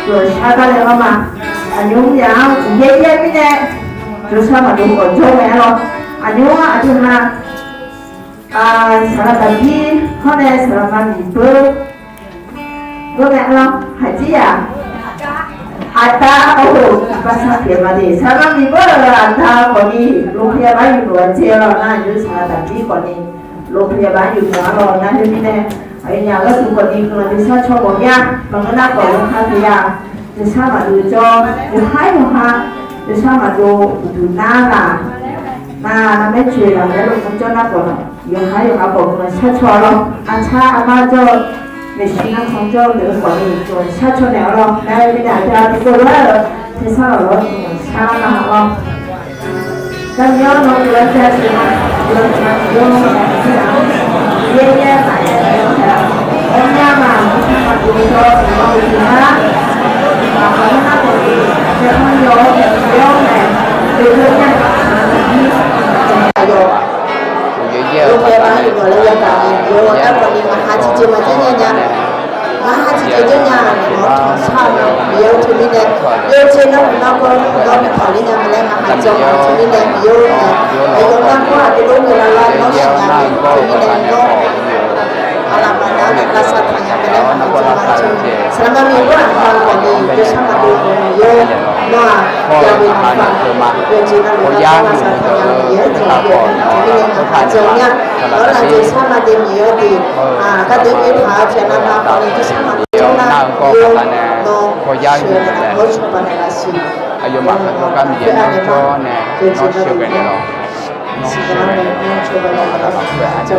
rồi sao ta được không à nhung dạ dễ dễ với nè rồi sao mà đúng còn cho mẹ rồi nhung chung là 사람 이 헌에 사람만 이쁘 그러면 알아 하지 야 하다 오 바사 개마디 사람 이쁘 안다 거기 로피아 바이 로안제로 나 유 사람 이 거기 로피아 바이 유나로 나 해미네 아니야 그 거기 그 사초 뭐야 방나 거 하기야 그 사람을 줘 하이하 그 사람도 누나라 나 매주에 나를 좀 전화번호 영하여 가보면 사초로 아차 아마저 메시나 성적을 거의 좀 사초내로 나를 그냥 대학교를 대사로 살아나고 그러면 너 그렇게 예예 말이야 엄마만 무슨 말이서 이거구나 하나 거기 대통령 영내 그냥 lúc kia bán thì gọi là gia cả rồi các bạn đi mà hai chị mà chơi nha mà hai chị chơi nha nó thằng sao nó yêu thì mình này yêu chơi nó có bị thằng đi nhà mình lại mà hai chị thì mình này yêu yêu nó có cái lúc người là nó sẽ nhà mình thì mình này nó làm mà nó là cái sao thằng nhà mình lại mà hai chị mà chơi selama minggu orang còn đi yêu sama dulu yêu nó là mình phải yêu chơi nó là cái sao thằng nhà mình yêu thì hasilnya kalau nanti sama dia di các tiếng Việt Hà cho nên là còn những cái sama chúng ta yêu nó hỗ trợ bạn là gì ayo makan makan dia cho nè nó siêu cái này rồi nó siêu cái này nó học về anh cho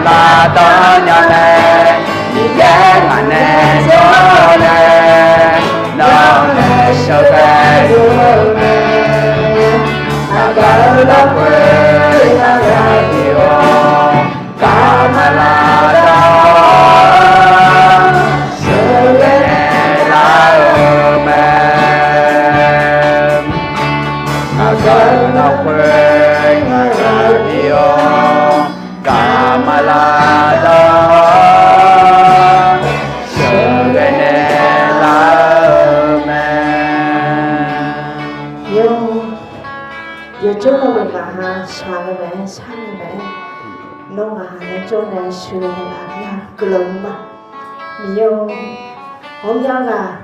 la to nya ne ni ye nga ne so ne no ne so be do me aga la kwe na ya di o ka ma la to so ne la o me aga la kwe na ya di o Kamalada Suganela Yo cho nó mình mà ha sang mẹ sang mẹ nó mà nó cho nên sửa này là nha cười mà nhiều hôm giờ à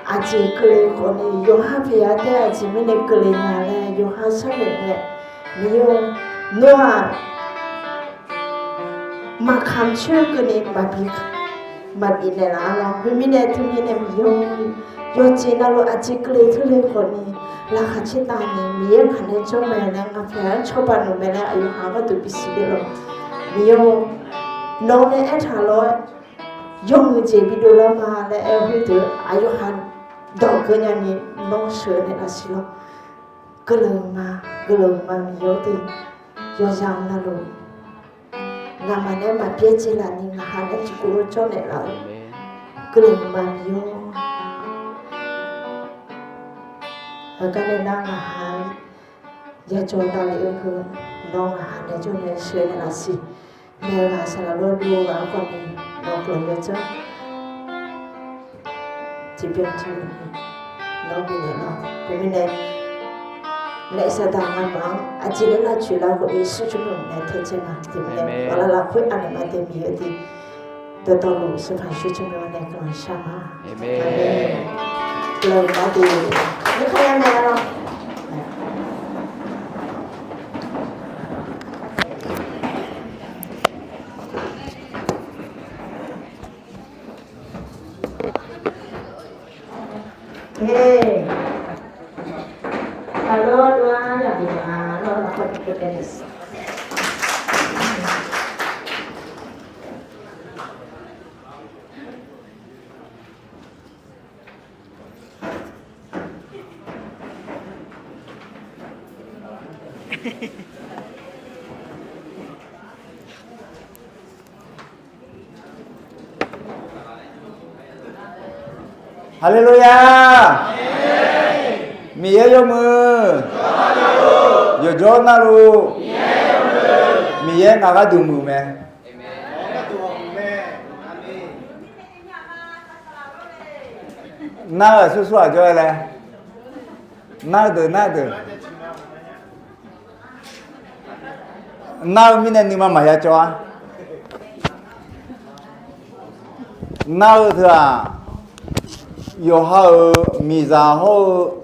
아직 그래 거니 요하비야데 아직 미네 그래냐래 요하사네 미요 노아 마캄츠 그니 마비네라로 미네 투미네 미요 요지나로 아직 그래 틀레 거니 라카치타니 미에 칸네 좀메네 아페 초바노메네 아요하가 두비시데로 미요 노네 에타로 용제비도라마레 에비도 아요한 Doganya no sure asilo gelema miyoti yo jam na lo ngamane ma piechila ni ngahane chikuru chone la gelema miyo agane na ngahan ya chona le ko no ngahane chone sure la si ne ga sala lo do ga ko ni no ko ya cha chỉ biết chứ nó bị nó vì mình này lại sẽ đang ăn món à chỉ là chuyện là của ý sự chúng mình này thế chứ mà thì mình này gọi là khuyết ăn mà tìm hiểu thì từ đầu lũ sẽ phải sự chúng mình này còn sao mà Amen lời nói thì những không em này đâu Hey, halo dua lagi halo apa itu guys? 할렐루야. 미예요 무. 요조나루. 미예 나가 두무메. 나가 수수아 줘래. 나도. 나 미네 니마 마야 좋아. 나우드아 요하의 미자호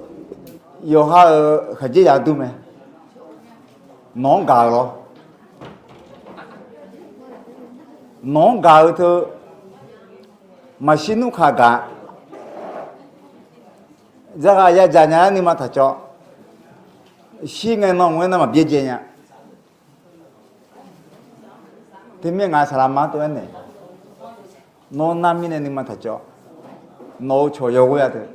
요하의 가지 야두메 농가로 농가의 마시누 카가 자가 야 자냐니 마타죠 시에 농wen나 마 비제냐 되면 사람만 또 했네 노남미네 니 마타죠 너 조여고야 돼.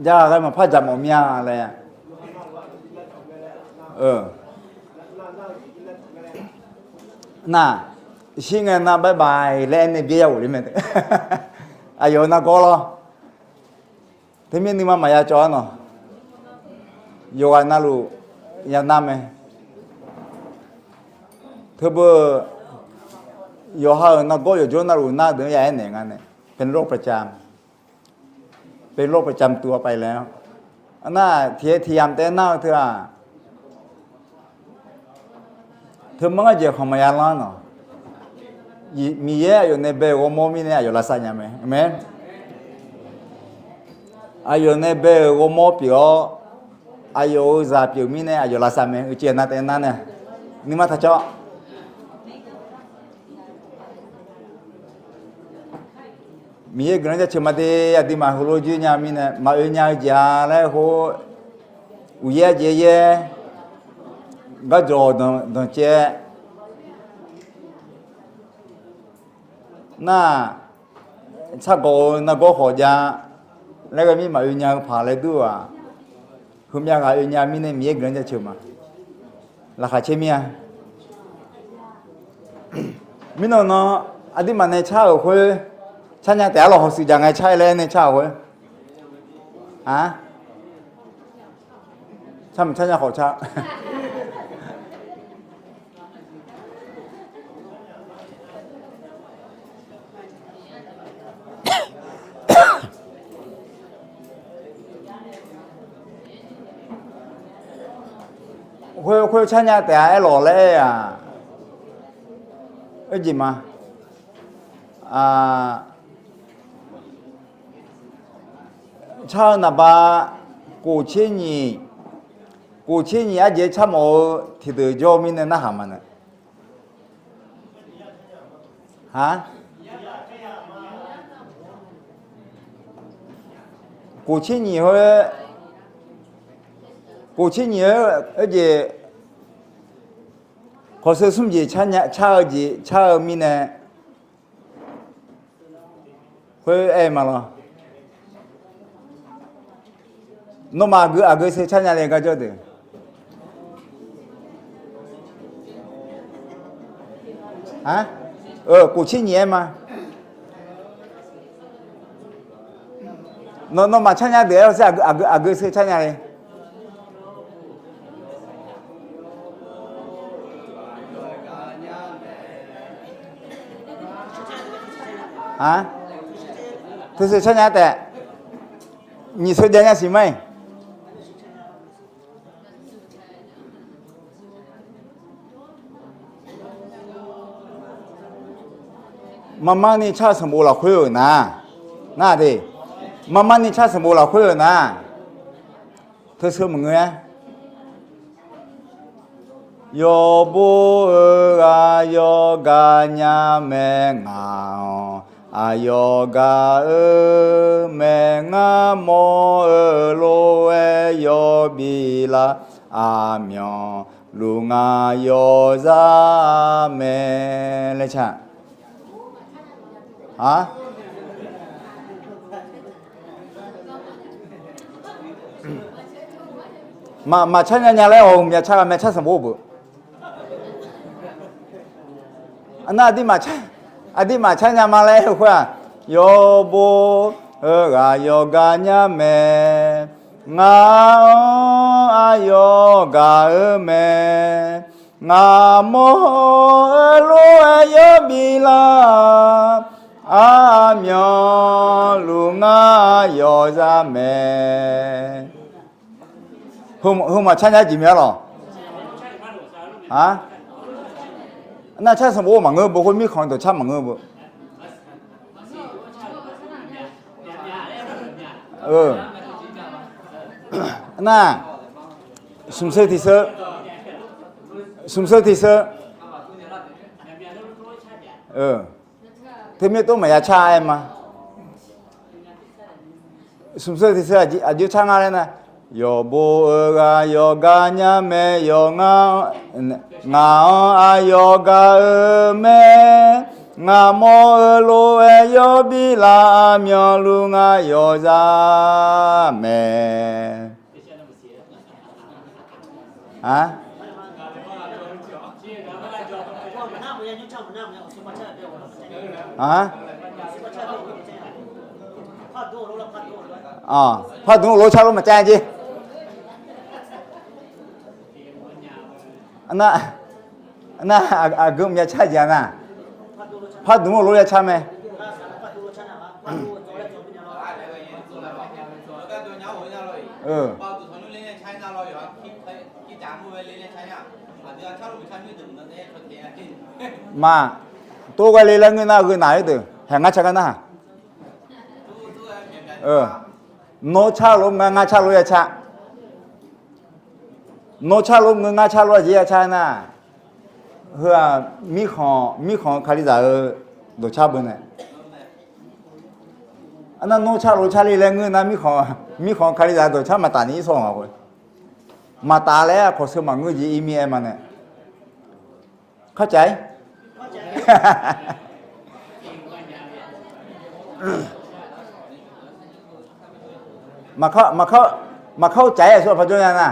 자, 그러면 파자 뭐냐, 래. 나, 시에 나 바이바이, 레네 비야 올리면 돼. 아요 나 걸어. 되면 니만 마야 좋아노. 요가 나루, 야 남에. 더버 요하 nó cóอยู่chỗ nàoน่าเดือดแน่งั้นเนี่ยเป็นโรคประจำตัวไปแล้วน่าเทียมแต่น่าเธอมันก็จะของมายาล้านเนาะมีเยอะอยู่ในเบลโอโมมีเนี่ยอยู่ละสัญญาไหมเห็นไหมอยู่ในเบลโอโมปีอ๋อยู่ซาปีมีเนี่ยอยู่ละสัญญาไหมเจียน่าแต่นั่นเนี่ยนี่มาถ้าเจาะ มีเกณฑ์จะเชื่อมาเดียดีมาฮัลโหลจีน่ามีเนี่ยมาเอ็นยาจาแล้วโหอุยเจเยก็จอดเจน่าถ้าก็น่าก็ขอจาแล้วก็มีมาเอ็นยาผ่าเลยด้วยคุณยากเอ็นยามีเนี่ยมีเกณฑ์จะเชื่อมาราคาเชื่อมีอ่ะมีน้องเนาะอดีมาในชาติคนฉันยังแต่เราสิ่งยังไงใช่เลยในชาติคนอ่ะฉันยังขอชาคนฉันยังแต่ไอ้หล่อเลยอ่ะเอ้ยจิมาชาวนาบากูเชนีอาเจชะโมที่เดือดจอมินนะหามันนะฮะกูเชนีเฮ้กูเชนีอาเจขอเสริมจีชาเนี่ยชามินนะเฮ้ยเอ็มมาละน้องมากูอากูเสียชาเนี่ยเลยก็จะเดือดฮะกูชี้เนี่ยมาน้องมาชาเนี่ยเดือดเสียอากูเสียชาเนี่ยเลยฮะทุกสิ่งฉันอยากแต่你说人家行没？妈妈你吃什么了？会有呢？那的，妈妈你吃什么了？会有呢？他说么个呀？要不要干呀没啊？啊哟嘎me nga mo lo yo bi la a myo lu nga yo za me le cha hả mà cha nhà lại ông nhà cha mẹ cha什么不那的嘛cha adi ma chanya ma le khwa yo bo ga yo ga nya me nga ayo ga me nga mo lo yo bi la a myo lu nga yo za me hôm mà chanya gì mẹ lo hả那吃什么嘛？我不会没看到吃嘛，我不。那什么时候提升？什么时候提升？他们都没有吃哎嘛？什么时候提升？啊就吃啥了呢？yo bo ga yo ga nya me yo nga yo ga me nga mo lo yo bi la myo lu nga yo za me hả hả phát đúng lối sao mà cha chứ na gum ya cha ja na phát đúng lối ya cha mẹ mà tôi gọi lên người nào người nào từ hàng ngã cha cái nào nó cha luôn ngã cha luôn ya cha nó cha luôn ngã cha luôn gì ya cha na hứa mi khom khai ra đồ cha bên này อันนั้นโนชาโรชาลีแรงเงินนะมีของคาริยาตัวชามาตานี้ส่งเอามาตาแล้วขอซื้อมาเงินยีมีเอมันเนี่ยเข้าใจมาเข้าใจส่วนพระเจ้านะ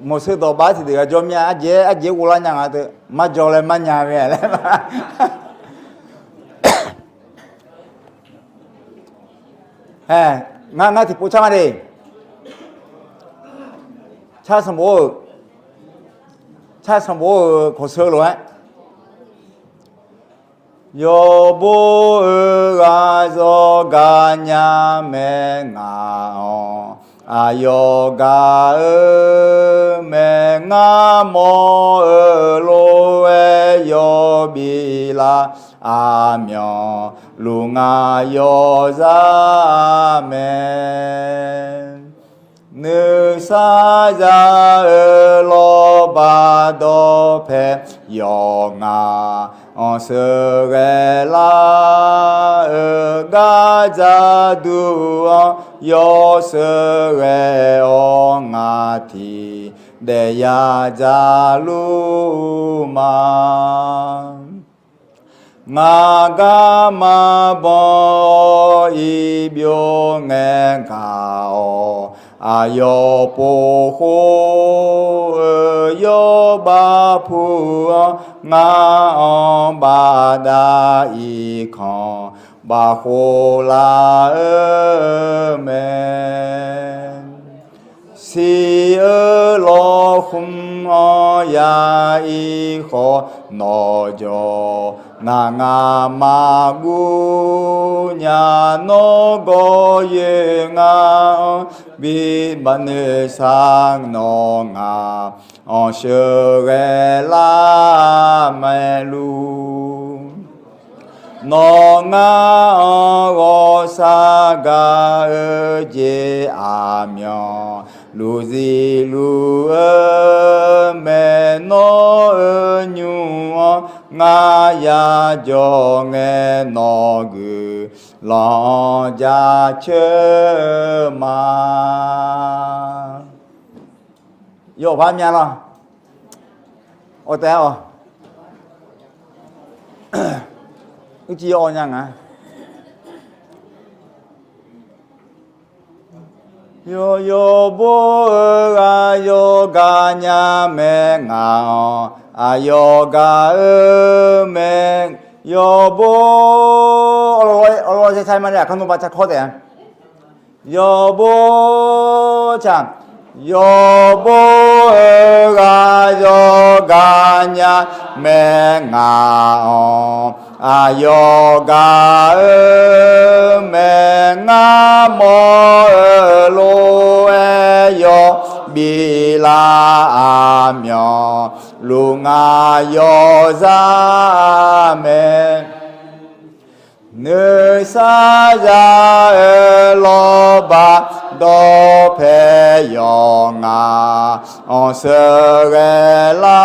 หมดซื้อตัวบ้านสิเดี๋ยวจอมยาเจ๊กุลายังไงตัวมาจอเลยมันยาเว้ยเลยงาที่พูดช่างมาดิชาสมบูขอเชื่อเลยโยบุกาโซกาญาเมงาอายกาเมงาโมโลเอโยบิลาอาเมียวลุงาโยซาเมนึกซาจาโลบาโดเพยองาเสเกลากาจาดูโยเสเกองาทีเดียจาลุมางากามาบออีเบียวเงกาอายโปโคโยบาพูงาบาดาอีคอบาโคลาเมสีโลคุมยาอีโคนอจนางามากุญาโนโกเยงาบิบันสังโนงาเชเกลาเมลูโนงาโกสากาเจอาเมียวลูซีลูเมโนญูงายาจงเงนอกุลอจาเชมาโยพามีอะไรโอเตออุจิโอยังไงโยโบโยกาญาเมงาอายกาเมงโยโบอร่อยใช่ไหมเนี่ยขนมปังจะโคตรเองโยโบจังโยโบโยกาญาเมงาอายกาเมงาโมโลเอโยบิลาอาเมียวลุงาโยซาเมเนื้อซาจาโลบาโดเพยองาเสเกลา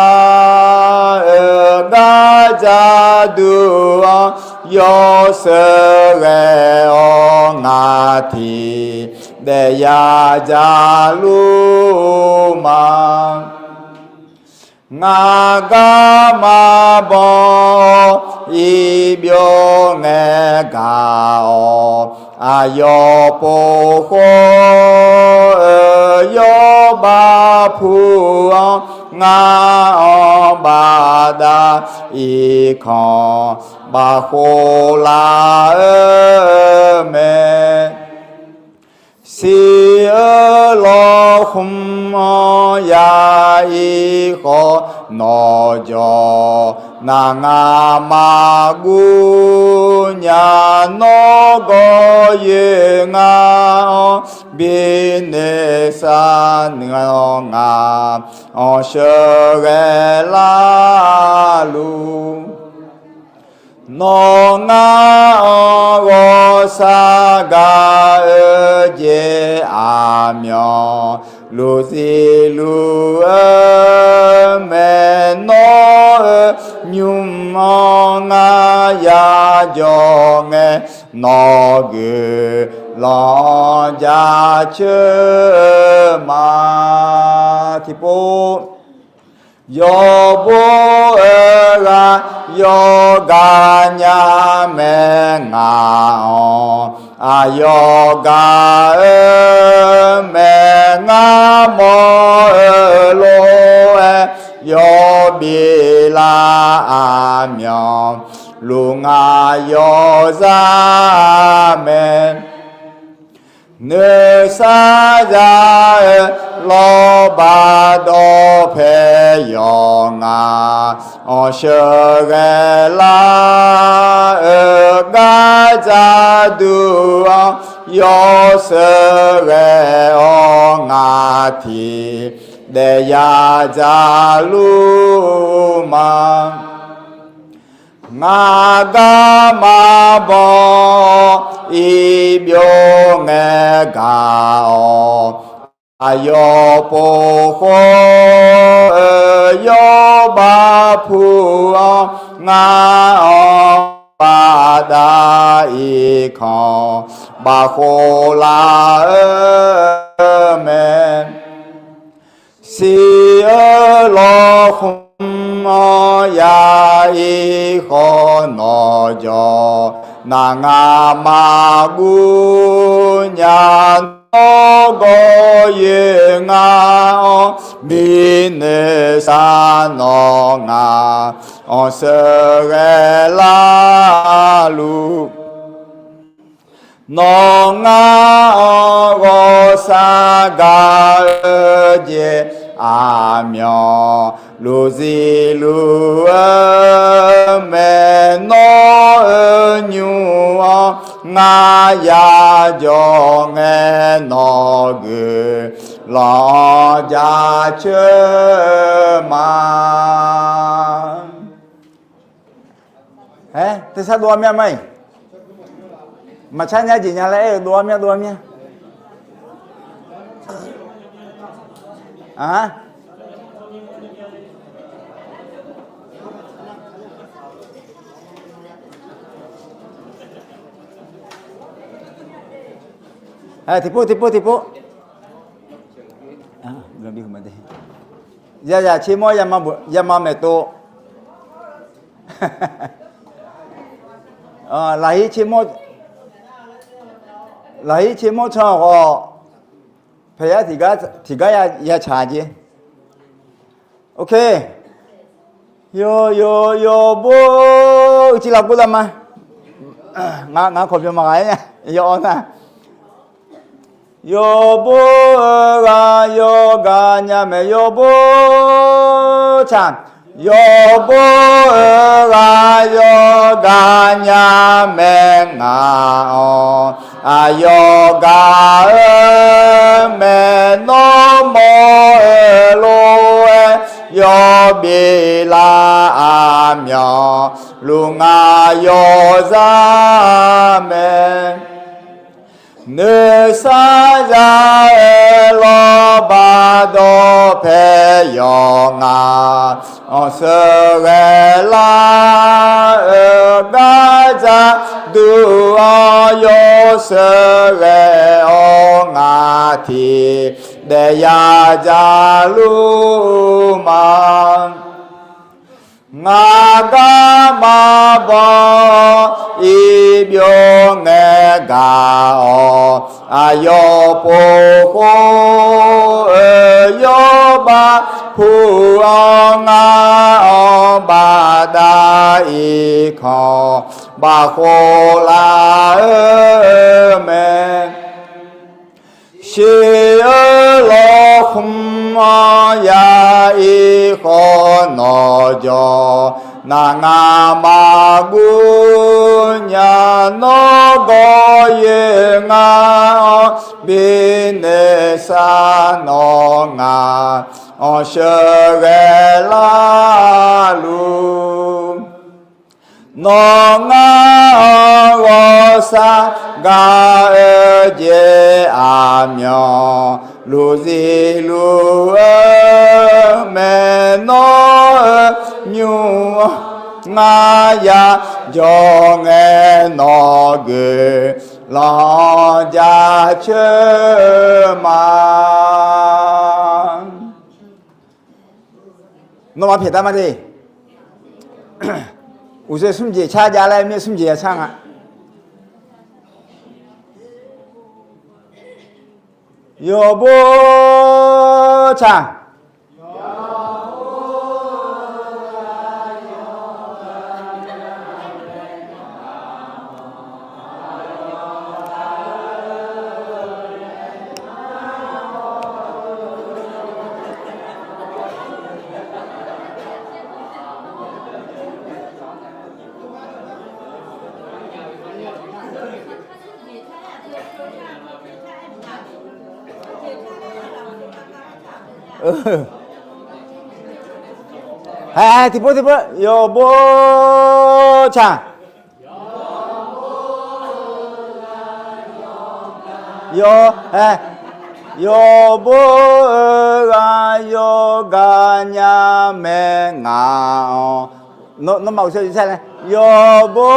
กาจาดูโยเสเกองาทีเดียจาลุมางากามาบออีเบียวเงกาอายโปโคโยบาพูงาบาดาอีคอบาโคลาเมสีโลคุมยาอีโคนอจนางามากุญาโนโกเยงาบิเนสานงาเชเกลาลูโนงาโกสากาเจอาเมียว လူစီလူအမေနောညုမောငါယာကြောငဲနောကေလောကြာချေမာတိပိုယောဘောယောဂညာမေငါအာယောဂမေငါမောလောယောဘီလာအာမြောလူငါယောဇာမေနေစာကြလောဘတော်ဖေယောငါရှေကလာကာဇာတူယောစရေဩငါတိတေယာဇာလူမာငါကမဘောဤပြောငဲကောအယောပိုခောယောဘာဖူငါပါဒာဤခောဘာခောလာမေစီလောခုမောယာဤခောနောကြောနာငါမာကုညာနောကိုယေငါမိနေသာနောငါစရလာလူနောငါကိုစာကာကျေအာမြောလူစီလူမေနောညူငါယာကြောငဲနောကေလောကြာချေမာတစ္ဆာတော်မြတ်မိုင်းမချမ်းညာကြည်ညာလဲတော်မြတ်ဟမ်tipu lebih kemana ya cimo yama meto lahi cimo cho phaya tiga ya chaji okay yo bo chỉ là cô mà ngã khỏi phía ngoài nha yo na yoga nyame yobo chan yoga nyame nga yoga me no mo lo yo bi la amyo lu nga yo za me ne sa ja lo ba do phe yo nga se re la ga ja du yo se re o nga thi de ya ja lu ma ngà ca ma bo y biểu nghe gạo yo po ko yo ba pu nga ba da y kho ba kho la me shi lo khum ya y kho no jo na nga ma gu nya no go ye nga bi ne sa no nga o she ge la lu 너가 가어제하며 루지루어메 너뉴나야 정에 너그 러자처만 너만 배다마디 우세 숨지 차자라면 숨지야 상아 여보 자 디보 여보 자 여보가 여가냐맹아 nó màu sao sai này 여보가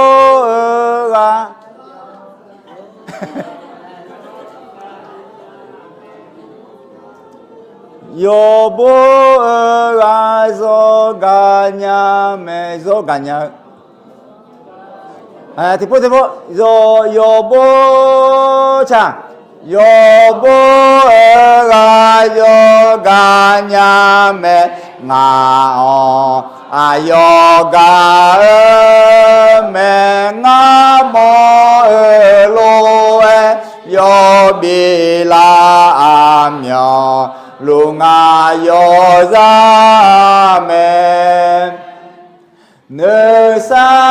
여보가 저가냐매 저가냐 디포 여보 자 여보가 여가냐매 여가메 모로에 여비라며 룽아 여자매 느사자에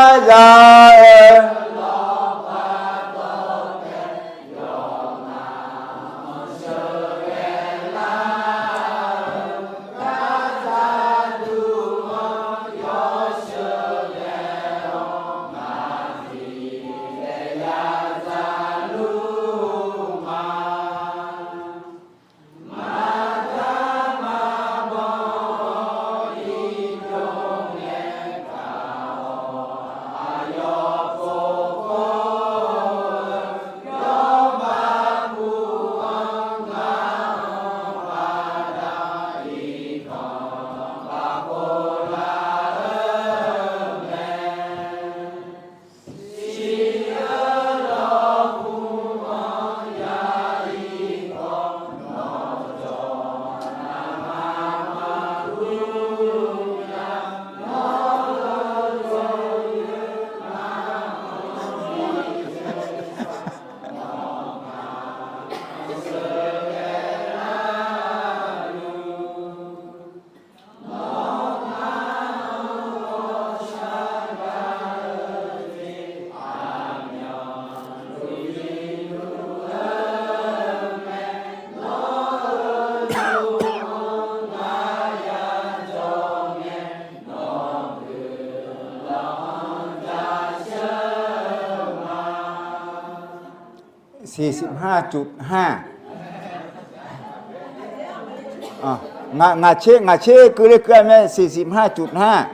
ngà chế cứ lên cơm ấy 45.5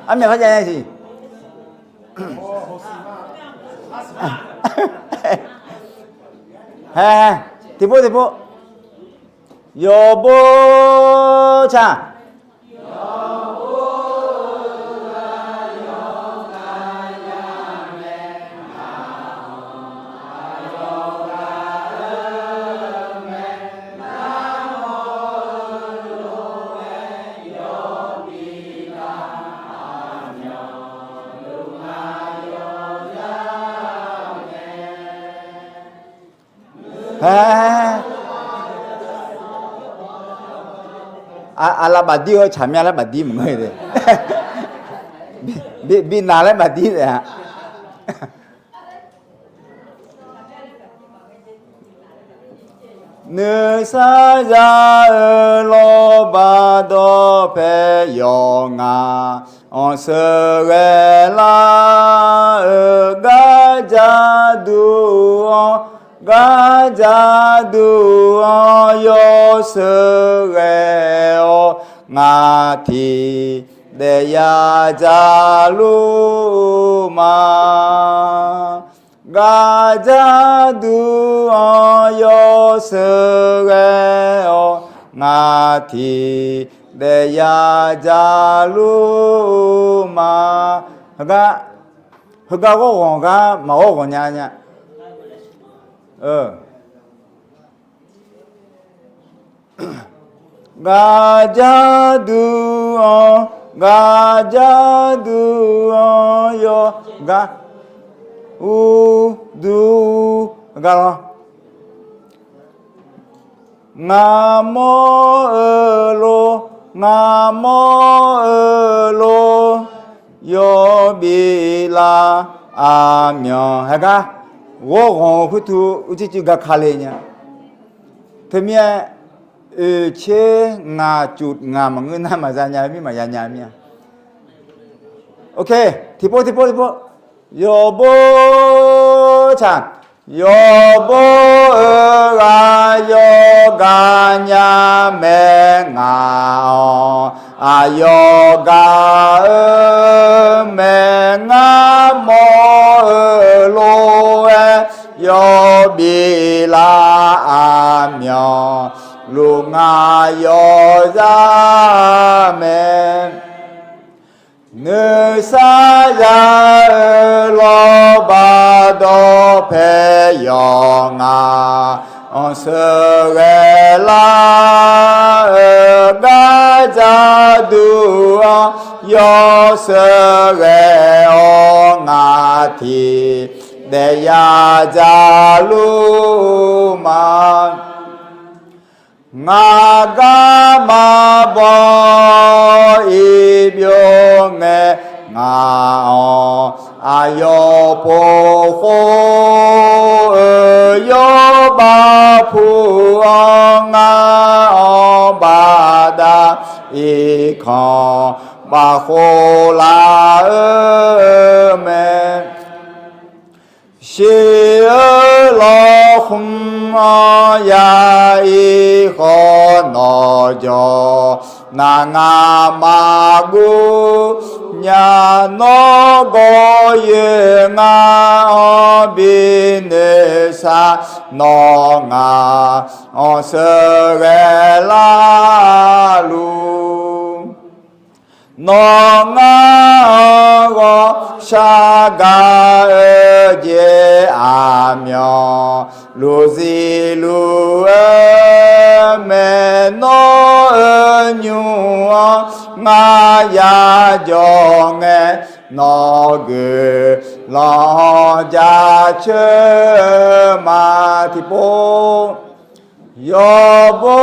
anh mẹ phát hiện gì 디보 여보 자 알라바디요 참여 알라바디 뭐야 돼 비 나라바디 돼 느사자로 바도 배영아 Serela gajadu yo sereo ngati deya jaluma gajadu yo sereo ngati de야 자루마 허가고 원가 마오고 냐냐 가자두요 가 우두 가로 나모로 요비라 아명 해가 오공 후투 우지지가 칼레냐 더미에 체 나주 나망은 마자냐미 마야냐미야 오케이 디포 여보 자 여보가 여가냐 맹아 아여가 맹아 모로에 여비라 아며 룽아 여자매 느사야로 봐도 배영아 서레라 가자두어 여서레옹아티 내야자루만 나가마보 이병에 나오 아여보호 여바푸엉아바다 이커 바홀라음에 시얼로훈어야이호 너저 나가마구 냐노고예가 어비네사 너가 어서레라루 너가고 샤가에제 아며 루지루에 노은유어 나야정에 너그 러자체마티보 여보가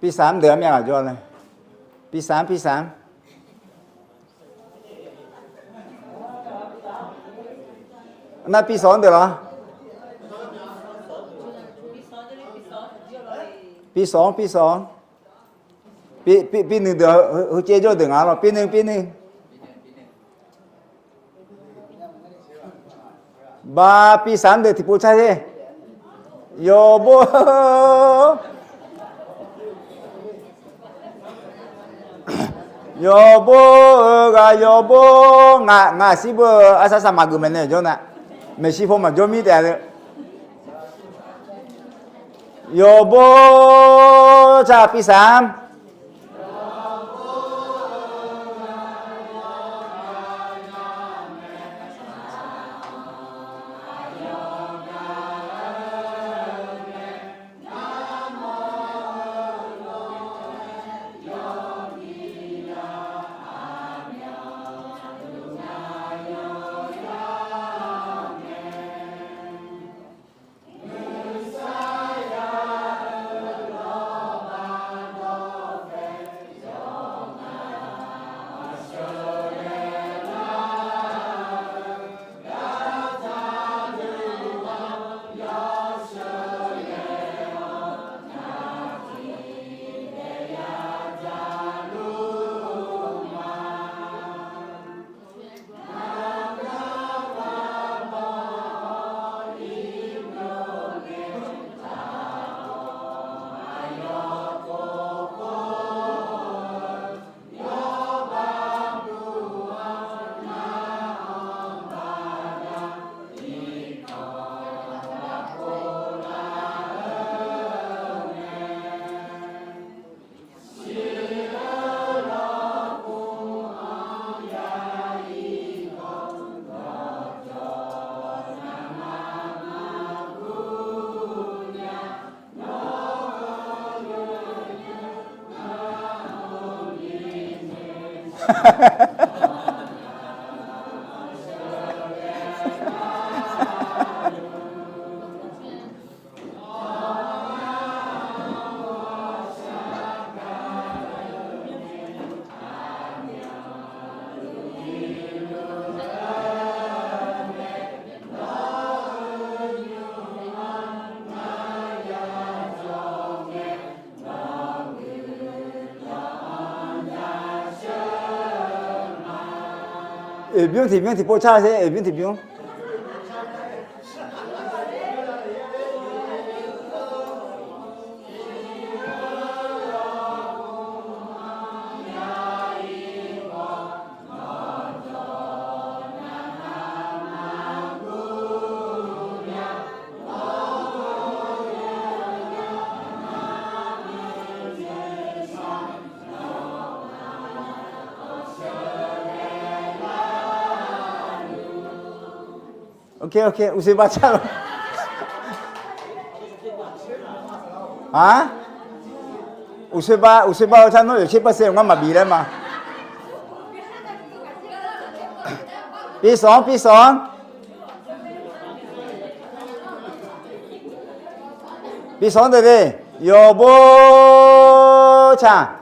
ปีสามเดือนยังอ่ะจวนเลยปีสามนั่นปีสองเดือนเหรอปีสองปีหนึ่งเดือนเจ๊โจ้เดือนอ่ะหรอปีหนึ่งบาปีสามเดือนที่พูดใช่ไหมโยโบ여보 나 시버 아사사 마그면네 저나 메시포만 좀이대 여보 자 비삼 병티 보차세 병티 병 오케이 우세 바차 아 우세바 찬노 열시 빠세 영화 마비레마 비송 비송들이 여보 자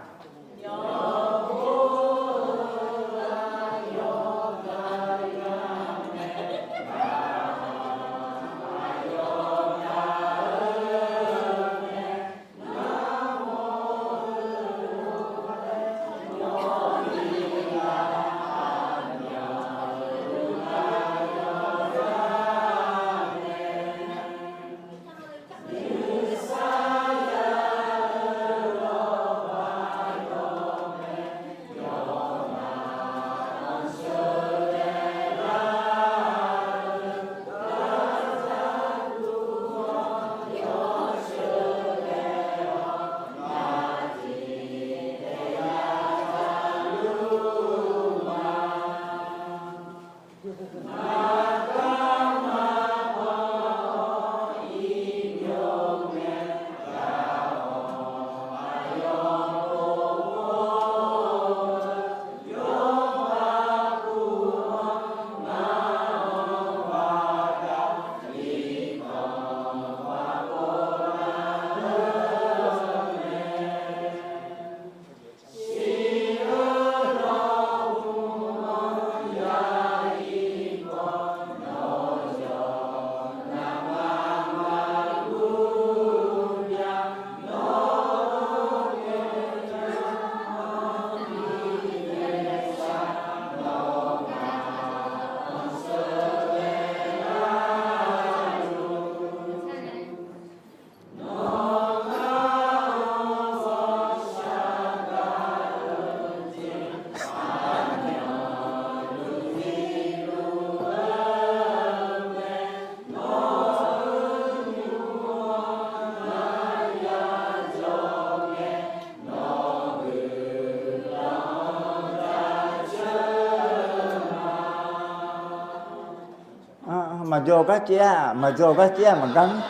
mà vô cái chia mà gắn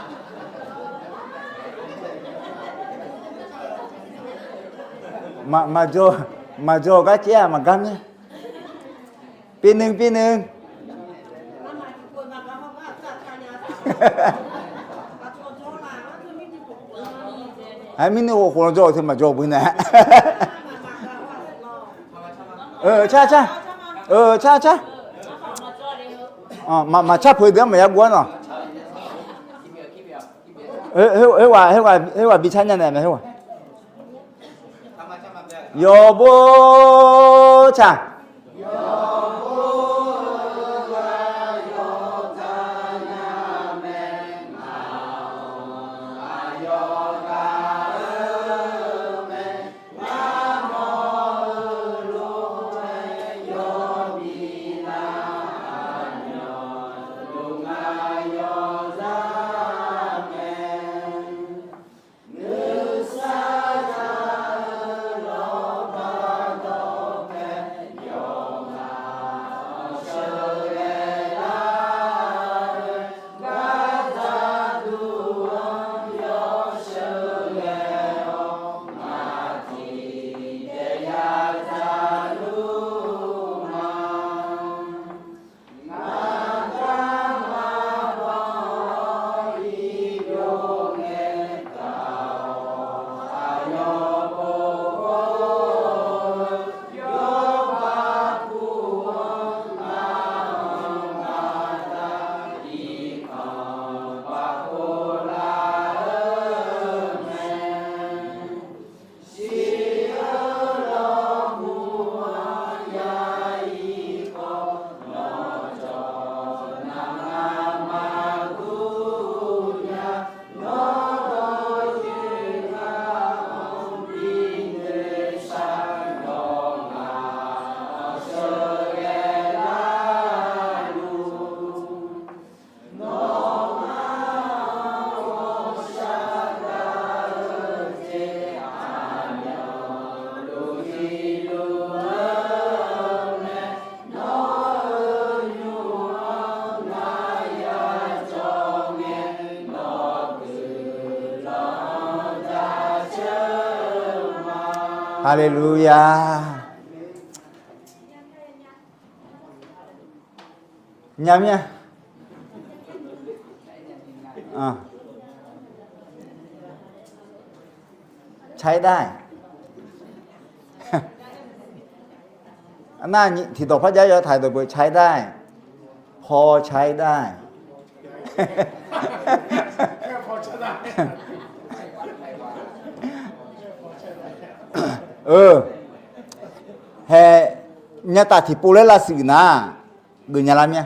mà vô cái chia mà gắn nhé pin nương ai mình nuôi hồ lô thì mà vô bữa nè cha cha mà cha phơi đêm mà ya buồn à hewa bị chán này mà hewa 여보 자 할렐루야 nhắmใช้ได้ หน้าที่ตกพระเจ้าถ่ายตัวใช้ได้พอใช้ได้ he nyata thì pole la sự na người nhà làm nha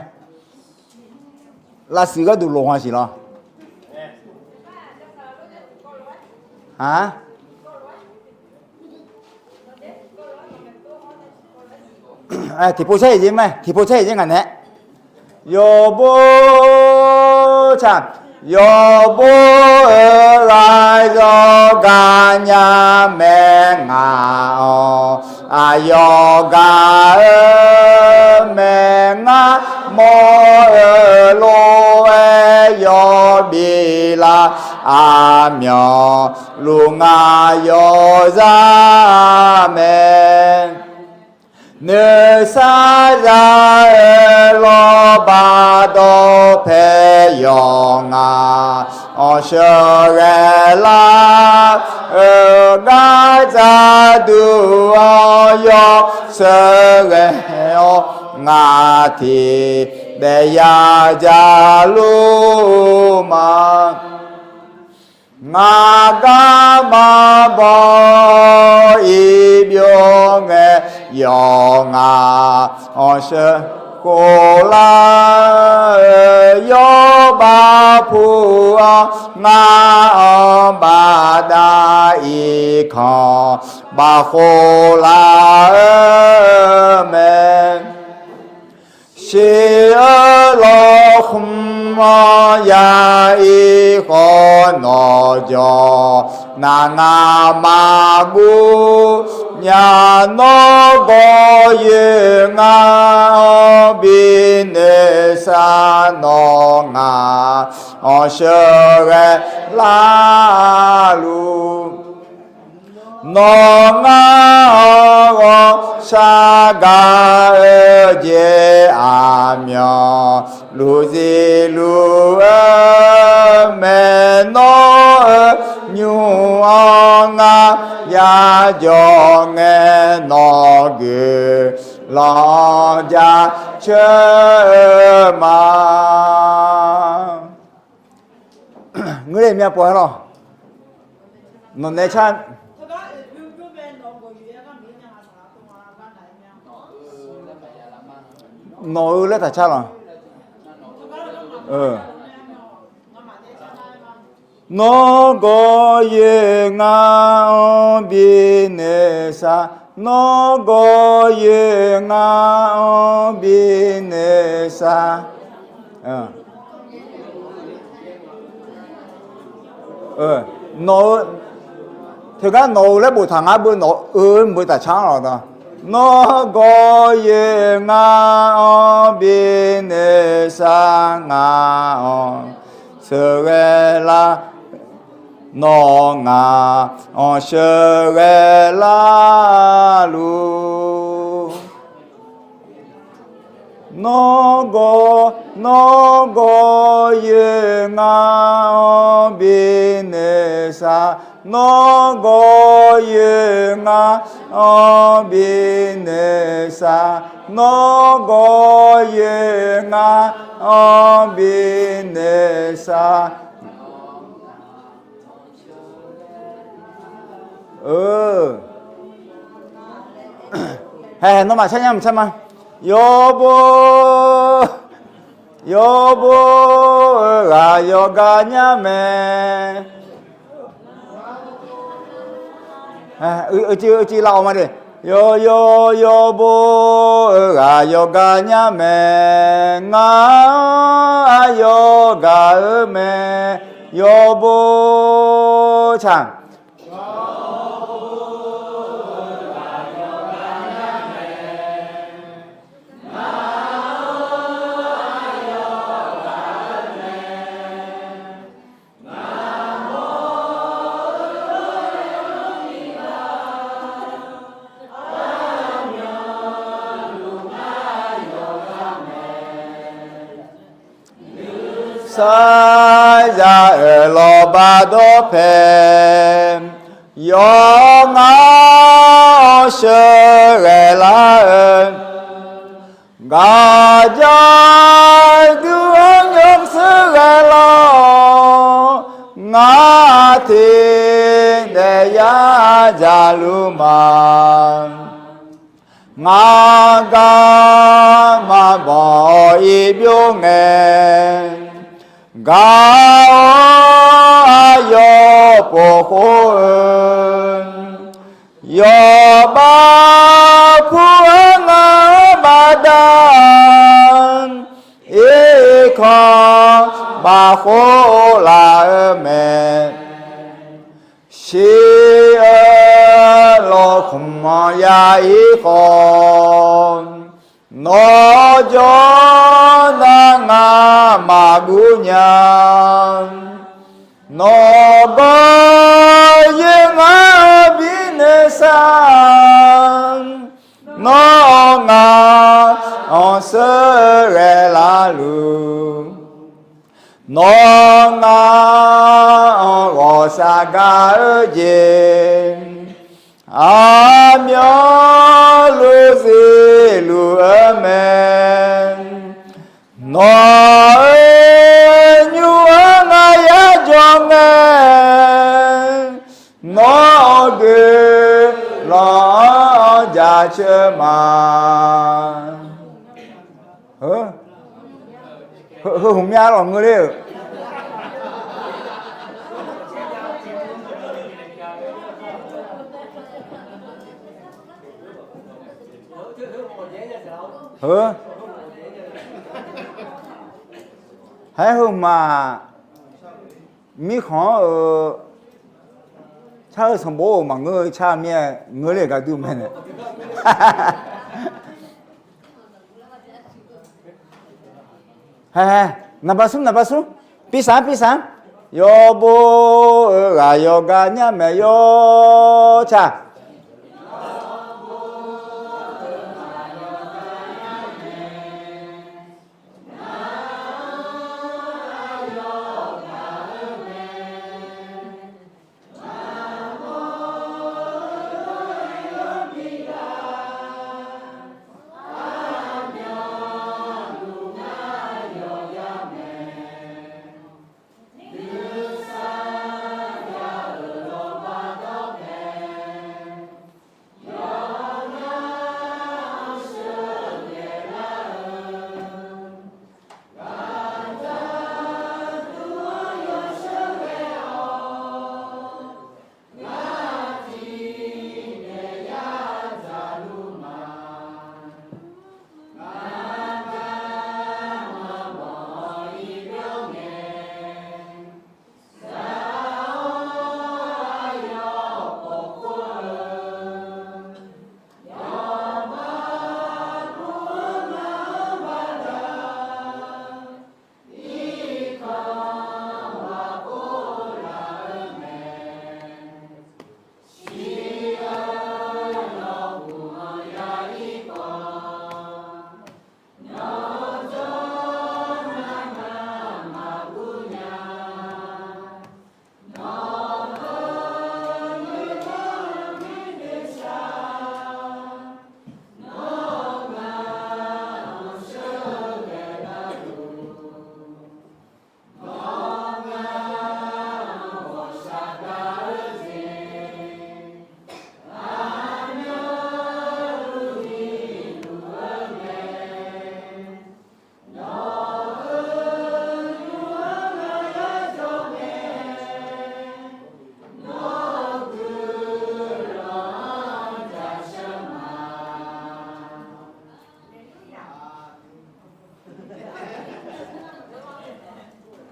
la sự có đủ lỗ hoa gì lo hả thì po chơi gì mày thì po chơi gì ngàn thế 여보 참 여보 lại cho cả nhà mẹ ngào yoga mẹ ngà mô lô yo bi la myo lu nga yo za mẹ nữ sa ra lo ba do pe yong sơ re la ga za du yo sơ re nga thi de ya ja lu ma nga ga ma bo i byo nge yo nga sơ cô la yo ba phu nga ba da i kho ba khô la men she lo khum mò ya y khó nọ cho na nga ma bu nhà nó có ye nga bi ne sa no nga o sơ re la lu nó nga o sa ga e je a myo lu di lu me no nhu nga ya cho nghe nó ghê lo cha chơ mà người em nhà bố rồi nó này chan nó lấy tại sao rồi nó có ye nga bi ne sa nó có ye nga bi ne sa nó thực ra nó lấy bộ thằng á bữa nó bữa tại sao rồi đó nó có ye nga bi ne sa nga sơ la nó ngà sơ ghê la lu nó go ye nga bi ne sa nó go ye nga bi ne sa nó go ye nga bi ne sa nó mà xem nhá mà 여보 가요 가냐매 어찌 나오 말이 여보 가요 가냐매 가요 가음에 여보 참 sai ra ở lò ba đô phèm yo ngao sơ rè la ơn gà dài gương nhung sư rè lo ngã thiên để ya già lu mà ngã ga mà bỏ y biểu nghe ga yo po ho yo ba phu nga ba dan e kha ba ho la me shi lo khum ya e con nó cho na nga ma gu nya nó có ye nga bi ne sa nó nga on se re la lu nó nga on go sa ga je a myo lu si lu amen nó nhu nga ya cho nghe nó ghê lo già chơ mà hùng nha rồi người đi 还好嘛，米糠차에서 뭐 망고 차면 ng을에 가두면 나바수 비상 여보가 여가냐면 여자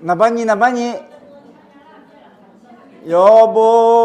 나바니 여보자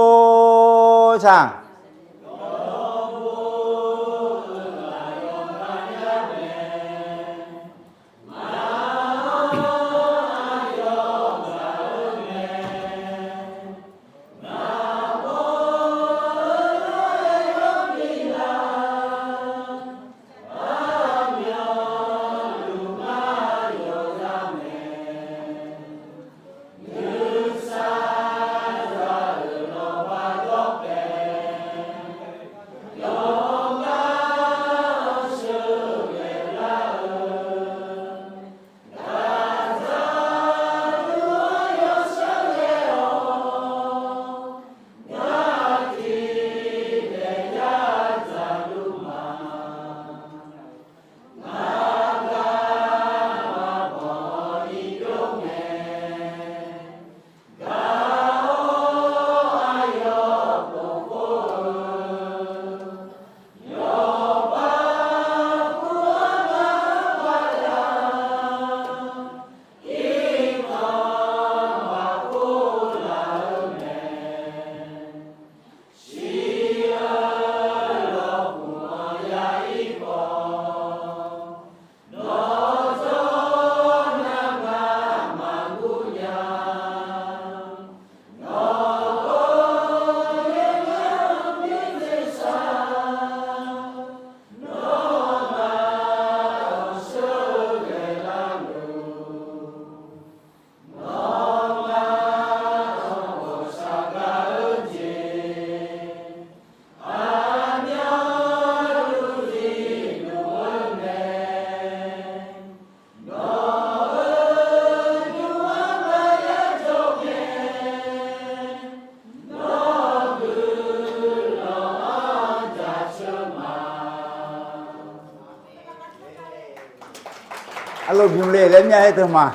Alo bimle lemnya itu mah.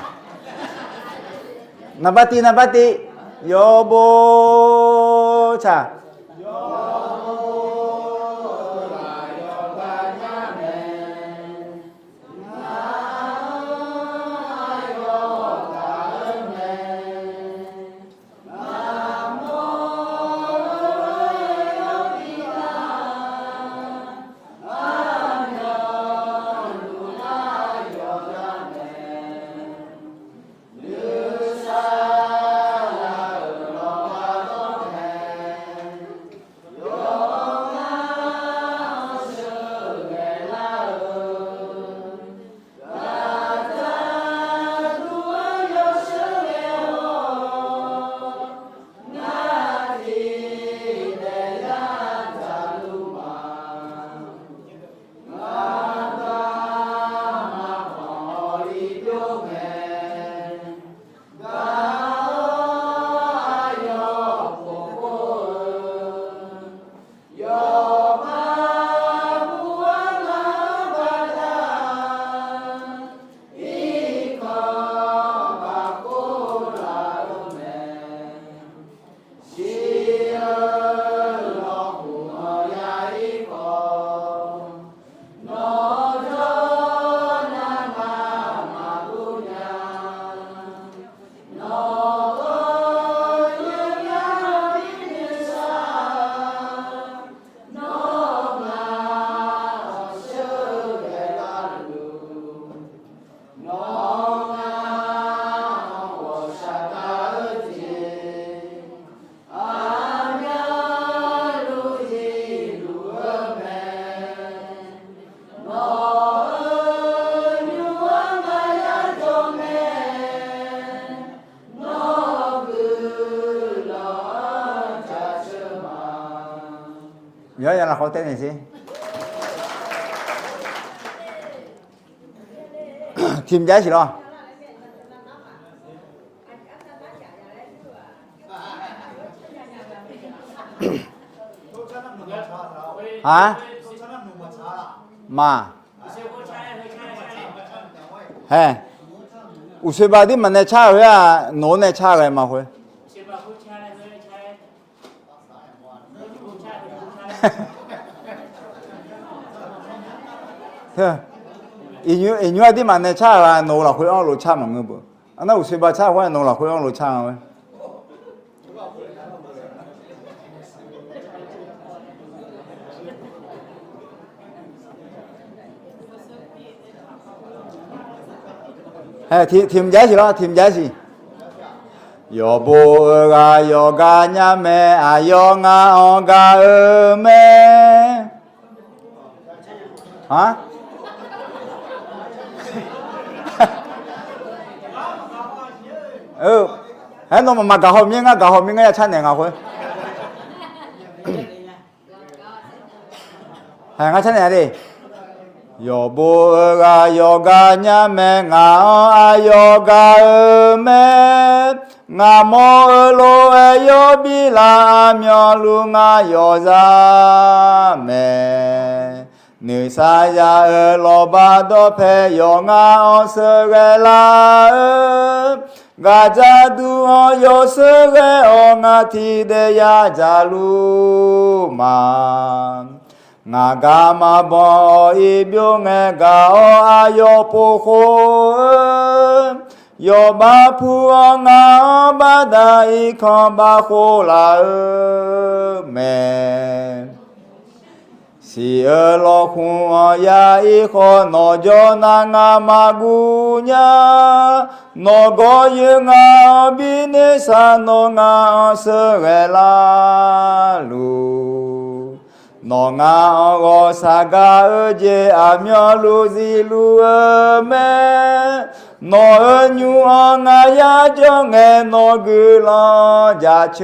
Nabati yobo cha. 여자나 호텔이지. 팀 giá gì đó? Hả? Mà. Hè. 우세바 디 만내 차 왜야 노네 차가 마 회. 인유 디 만내 차가 노라 회 어로 차 먹는 거. 아나 우세바 차 회 노라 회 어로 차 왜. 팀 giá gì đó, 팀 giá gì? 여보가 여가냐매 아영아 어가음에 hả? Hãy nó mà cả hôm miếng á chăn này ngọc ơi. Hàng chăn này đi. 여보가 여가냐매 나 여가음에 나 모로에 여비라며 루가 여자매 느사야 로바도 페용아 어스게라 가자두 요스게 옹아 티데야 자루만 나가마 보이병에 가오 아요 보고 여바푸어가 바다이 커바호라음에 시얼로쿠어야 이코 노조나가 마구냐 노고유가 비네사노가 어스레라루 너가 어고사가 어제 아며 루지루음에 너은 유엉아 야정에 너 글러 자처만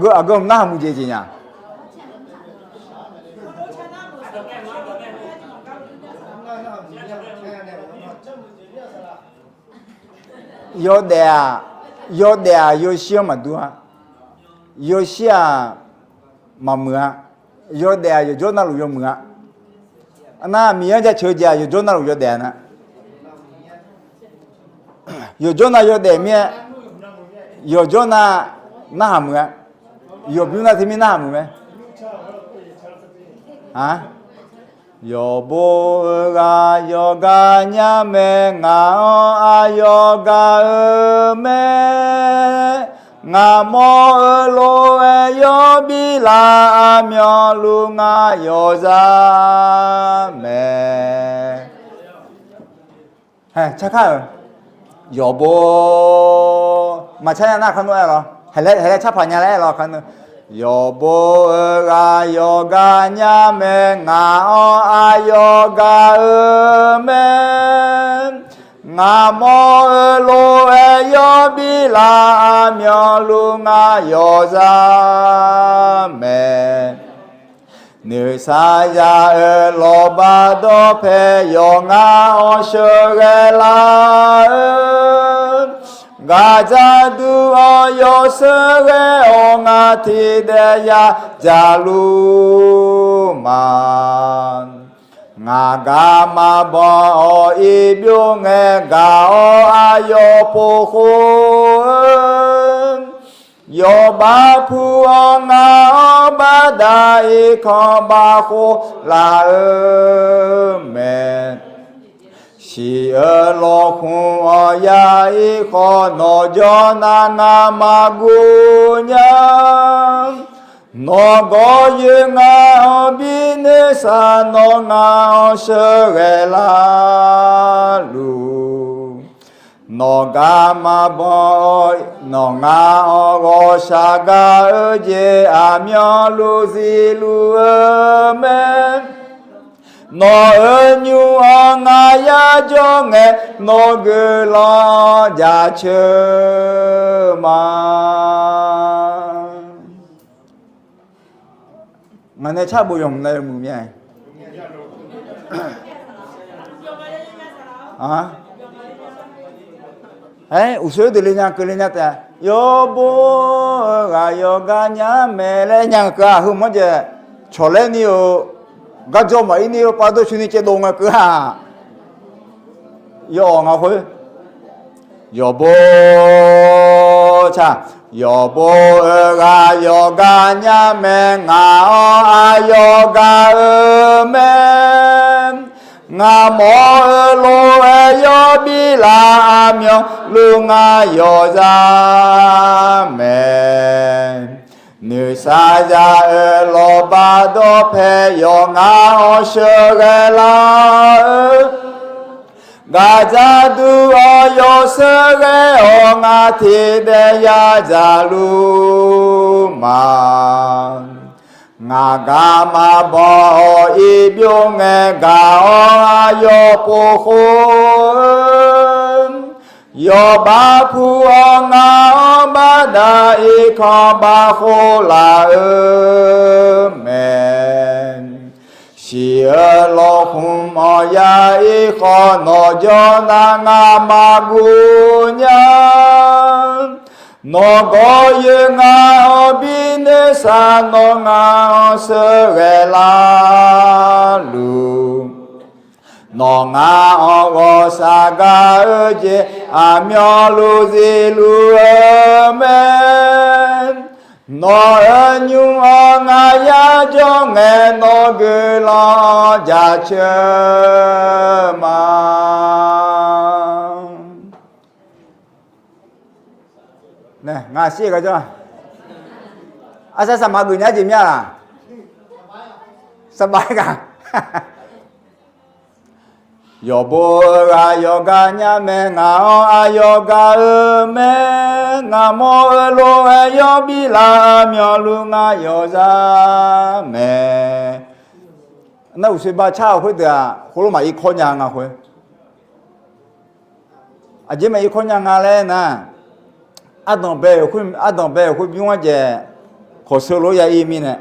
그럼 나 문제지냐? yo đẻ yo xia mà đua yo xia mà mưa yo đẻ yo cho nó lu yo mưa na miếng cha chơi cha yo cho nó lu yo đẻ na yo cho nó yo đẻ miếng yo cho nó na mưa yo biểu na thì mi na mưa hả 여보가 여가냐매 나 여가음에 나 모로에 여비라며 루가 여자매 착할 여보 마차야 나 간노야로 할래 차파냐래 간노 여보가 여가냐매 나 여가음에 나 모로에 여비라며 루가 여자매 느사야 로바도 페용아 오셔게라 가자두 요스게 옹아 티데야 자루만 나가마 보 이병에 가오 아요 보고 여바푸엉아 바다이 커바호 라음에 시얼로쿠어야 이코 노조나나 마구냐 노고유가 비네사 노가 어스게라루 노가마보이 노가오고샤가 어제 아며 루지루음에 Nó nhu ngaya cho nghe nó gư lo giả chơ mà mà này chắc bùi dùng này mù nhé à ấy usul từ lên cái lên ta 여보 가요가냐 메레냐 그 뭐지 졸래니요 가져 마이니요 빠도 주니께 동아 그하 영어홀 여보 자 여보가 여가냐 맹아 여가 음엔 나몰로에 여비라며 룽아 여자매 느사자 로바도 페용아 어셔게라 가자두 어요서게 옹아 티데야 자루만 나가마 보 이병에 가어요 보혼 여바푸어나 바다 이커바호라으멘 시얼로훔어야 이커너저나가 마구냐 너고유가 어비네사 너가 어스레라루 너가 어거사가 어제 아멸루지루어멘 너의 유언아 야정에 너 글러 자처마 nè ngà xí cái cho sao sao mà gửi nhá gì nhá sắp bài cả 여보가 여가냐 맹아 여가 음에 나몰로에 여비라며 룽아 여자매 나 우리 바 차오 회다 홀로마 이 코냐가 회 아지메 이 코냐가 레나 아동 배 비용하제 고설로야 이미네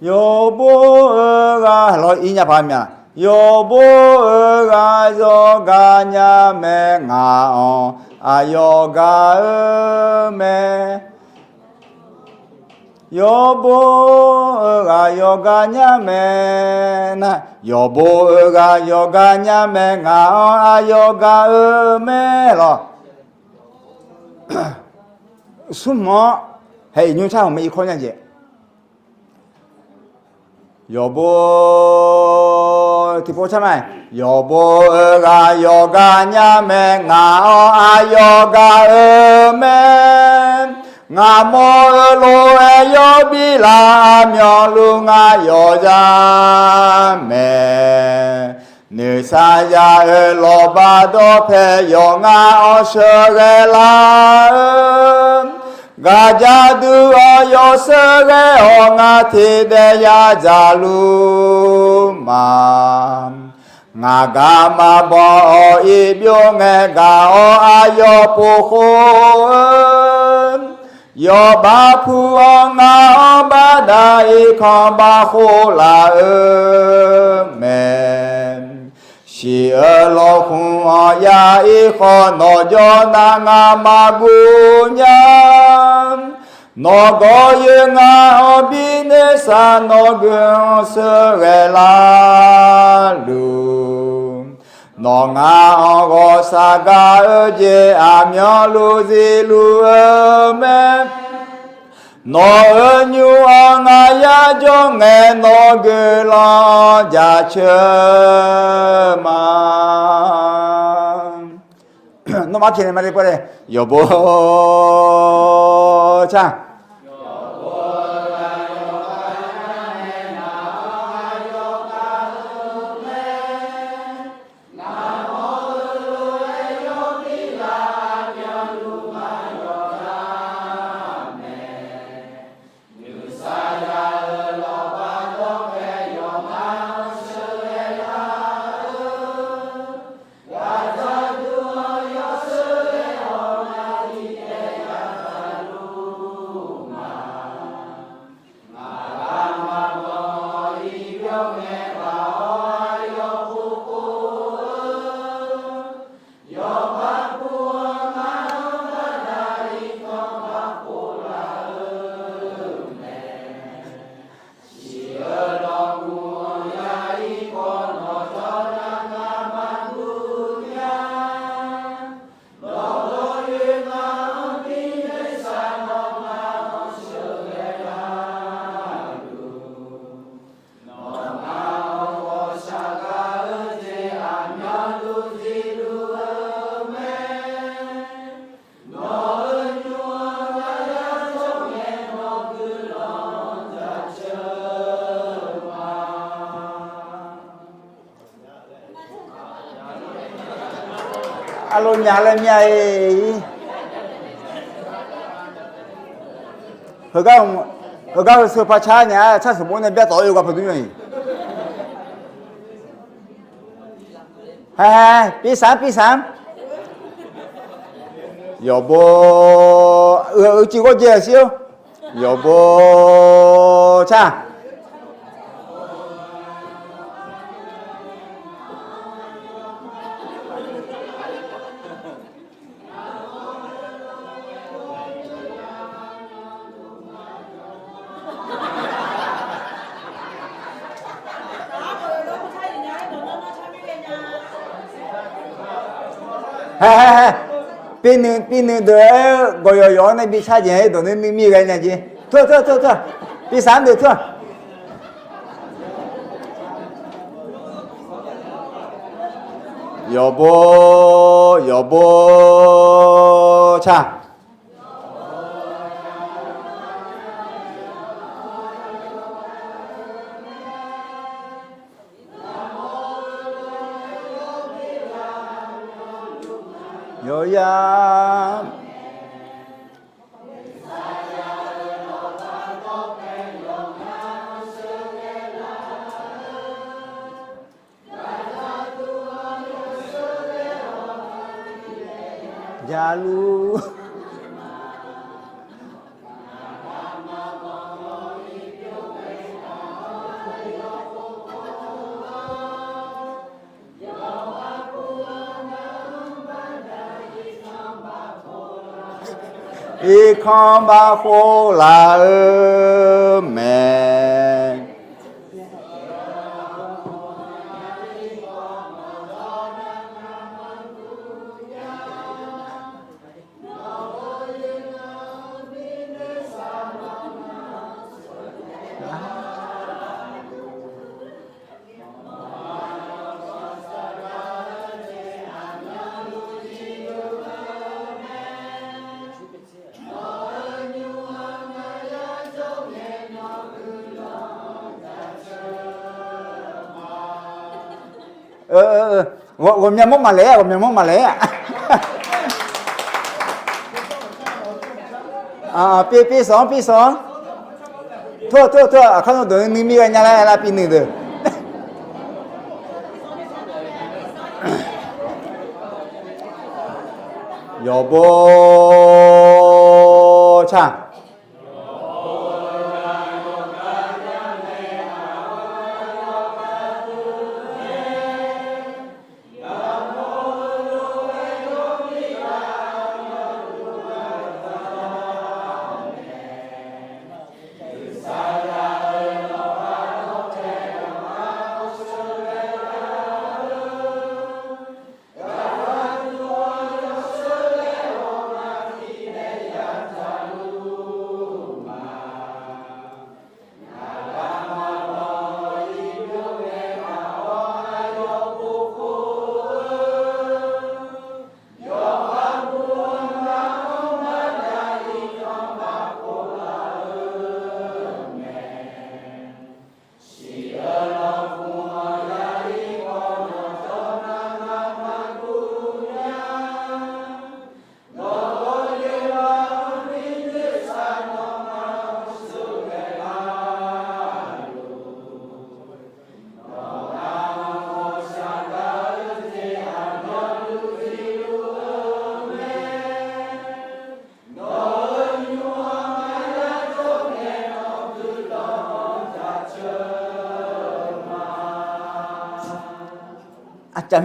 여보가 로 이냐 봐면 여보가 저가냐 맹아 아여가 음에 여보가 여가냐 매나 여보가 여가냐 맹아 아여가 음에로 숨어 헤이 뉴차 오면 이 코냐지 여보 디보차마 여보가 여가냐 맹아 아여가 음에 나몰로에 여비라며 룽아 여자매 느사자 로바도 페용아 어셔게라 가자두 어요서게 옹아 티데야 자루만 나가마 보 이병에 가어 아여 보혼 여바푸어나 바다 이커바호라으멘 시얼로후어야 이커 너저나가 마구냐 너고유가 어비네사 너그스레라루 너가 어고사가 어제 아멸루지루음에 너은 유언하야 정에 너그러 자처마 너 막히네 말이 버래 여보 자 အလိုညာလည်းမြရေးဟောစဖာချာညာချက်စမုန်းနဲ့ပြတ်တော်ရောကဖဒူးရင်ဟဲပြီးစမ်း여보 찍어 줘야지요 여보 자 삐는 더 고요요 나 비차지 너는 미미가 있냐지 더 비싼데 더 여보 자 요야 자루 이 컴바호라음에 gồm nhà mốt mà lẽ pi sóng thua không được ni mi nhà là pi nửa được 여보 자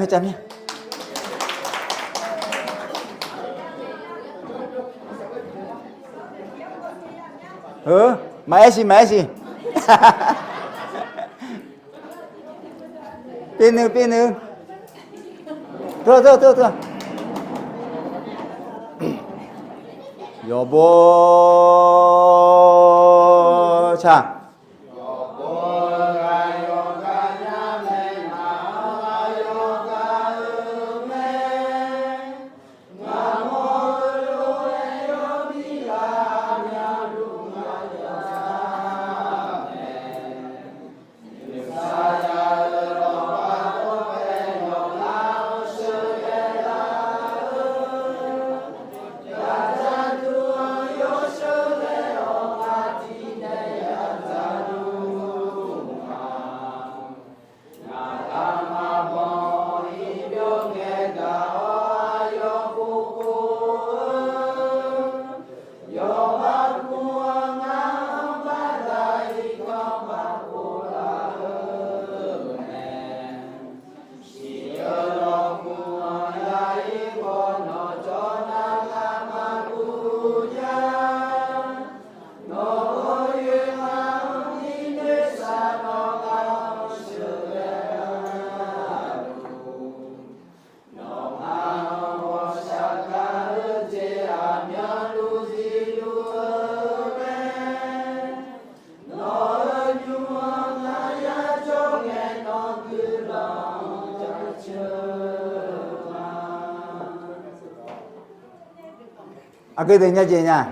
짬해 마야시 빼는 더 여보 자 cái gì nha chị nha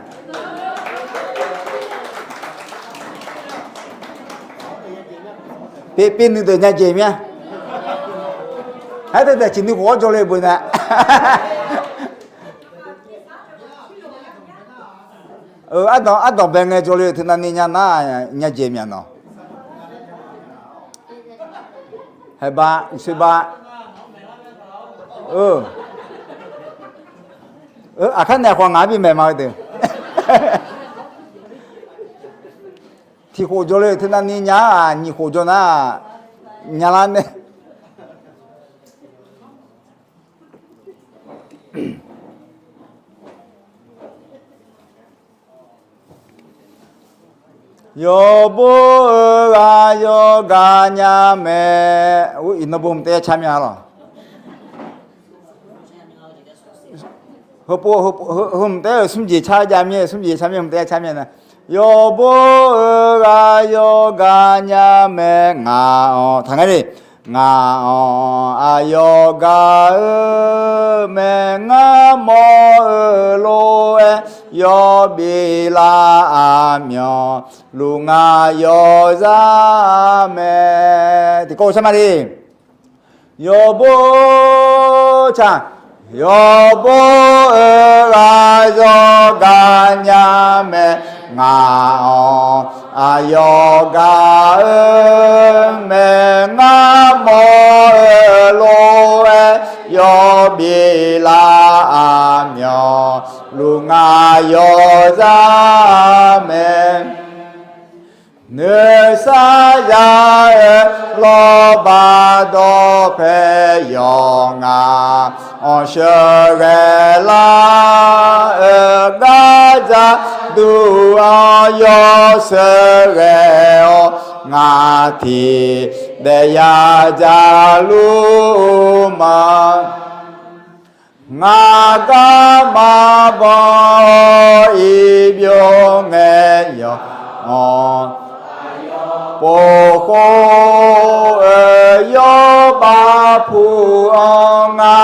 pin từ nhà chị nha hãy để chị đi hóa cho lên buổi nè ăn đó bên nghe cho lên thì nên nhà chị nha nó hai ba sư ba khán giả khoảng ngã bị mẹ mà được thì khổ cho lên thì nên nhà nhị khổ cho na nhà lan đấy 여보가 여가냐매 이너 보면 때 참여하라 흠 때 숨지 차자매 숨지 참여 때 참여는 여보가 여가냐매 nga 당연히 nga yoga me nga mo lo yo bi la myo lu nga yo za me thì cô xem mà đi 여보 자 여보 가 yoga 냐 me nga yoga me nga mo lo yo bi la myo lu nga yo za me nơi xa ya lo ba do pe yo nga sơ ge la ga za du yo sơ ge nga thi de ya ja lu ma nga ga ma bo i byo nge yo bồ khô yo ba phu nga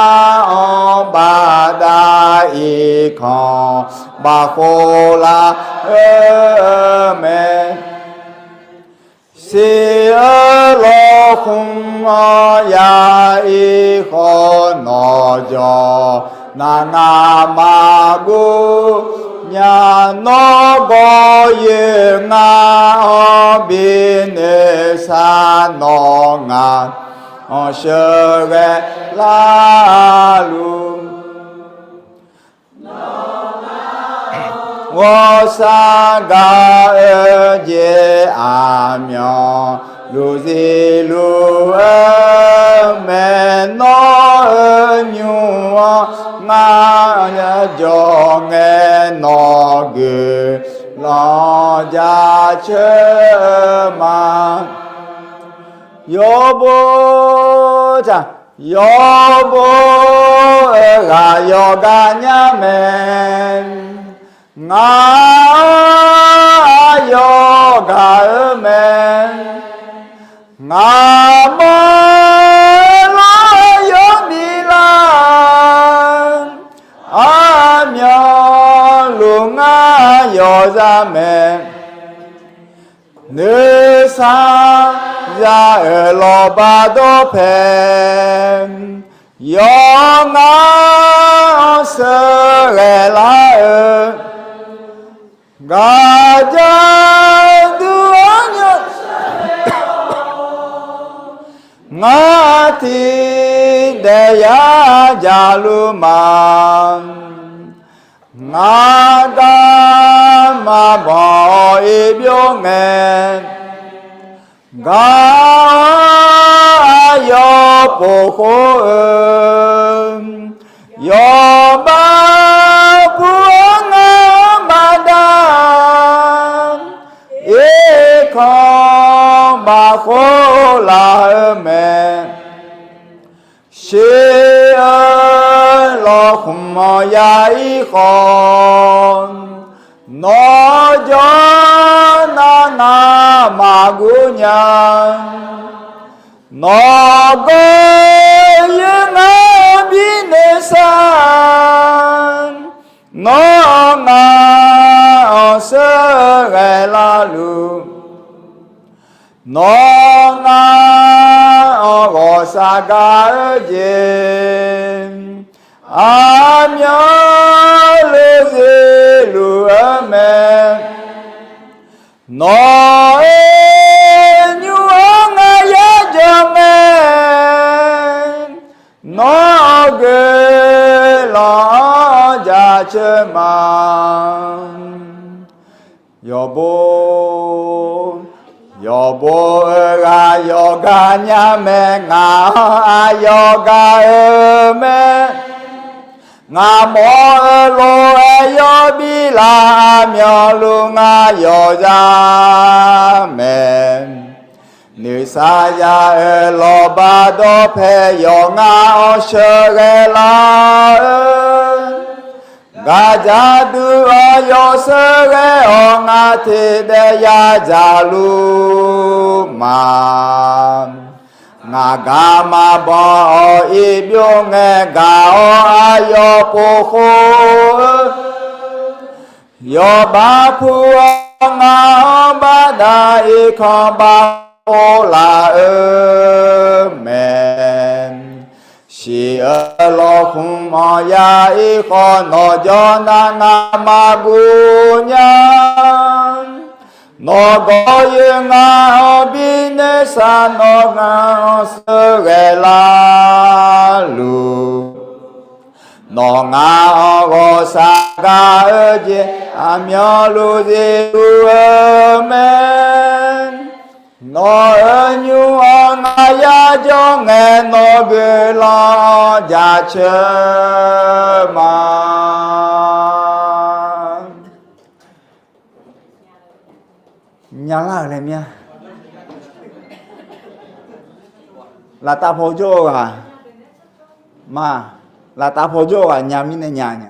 ba da i kho ba khô la me si lo khung ya i kho no jo na nga ma gu nhà nó có yên nga bên xa nó ngàn sơ ghé la lu ngô sa ga je a myo lu zi lu me no nyu nga jo nghe no gu lo ja che ma 여보 자 여보 가 yoga 냐면 nga yoga men nga mo lo yo mi la amyo lu nga yo za men ne sa ya lo ba do pen yo nga se la 가자 두어녀 나티 대야 자루만 나가 마보이 병엔 가여 보호음 여바 부엉아 con bà khô la mẹ si lo khum ya i con nó cho na na ma gu nya nó có yên bi ne san nó lu 너가 어사가진 아멸르지루아멘 너의 유황아야 정엔 너게 라자체만 여보가 여가냐매 가 여가음에 나몰로에 여비라며 룽아 여자매 느사야 로바도 페용아 어셔게라 가자두어 요서게 엉아티데야 자루만 나가마버 이병에 가오아여 보호 여바푸엉아 바다 이컴바올라으멘 시얼로쿵어야 이거 너전나나마구냐 너거잉아 비네사 너가 어스게라루 너가 어고사가 어지 아멸루지우어멘 너의 유언하야 정에 너그러 자체만 nhà là này nha là ta phô chô à mà là ta phô chô à nhà mình này nhà nhỉ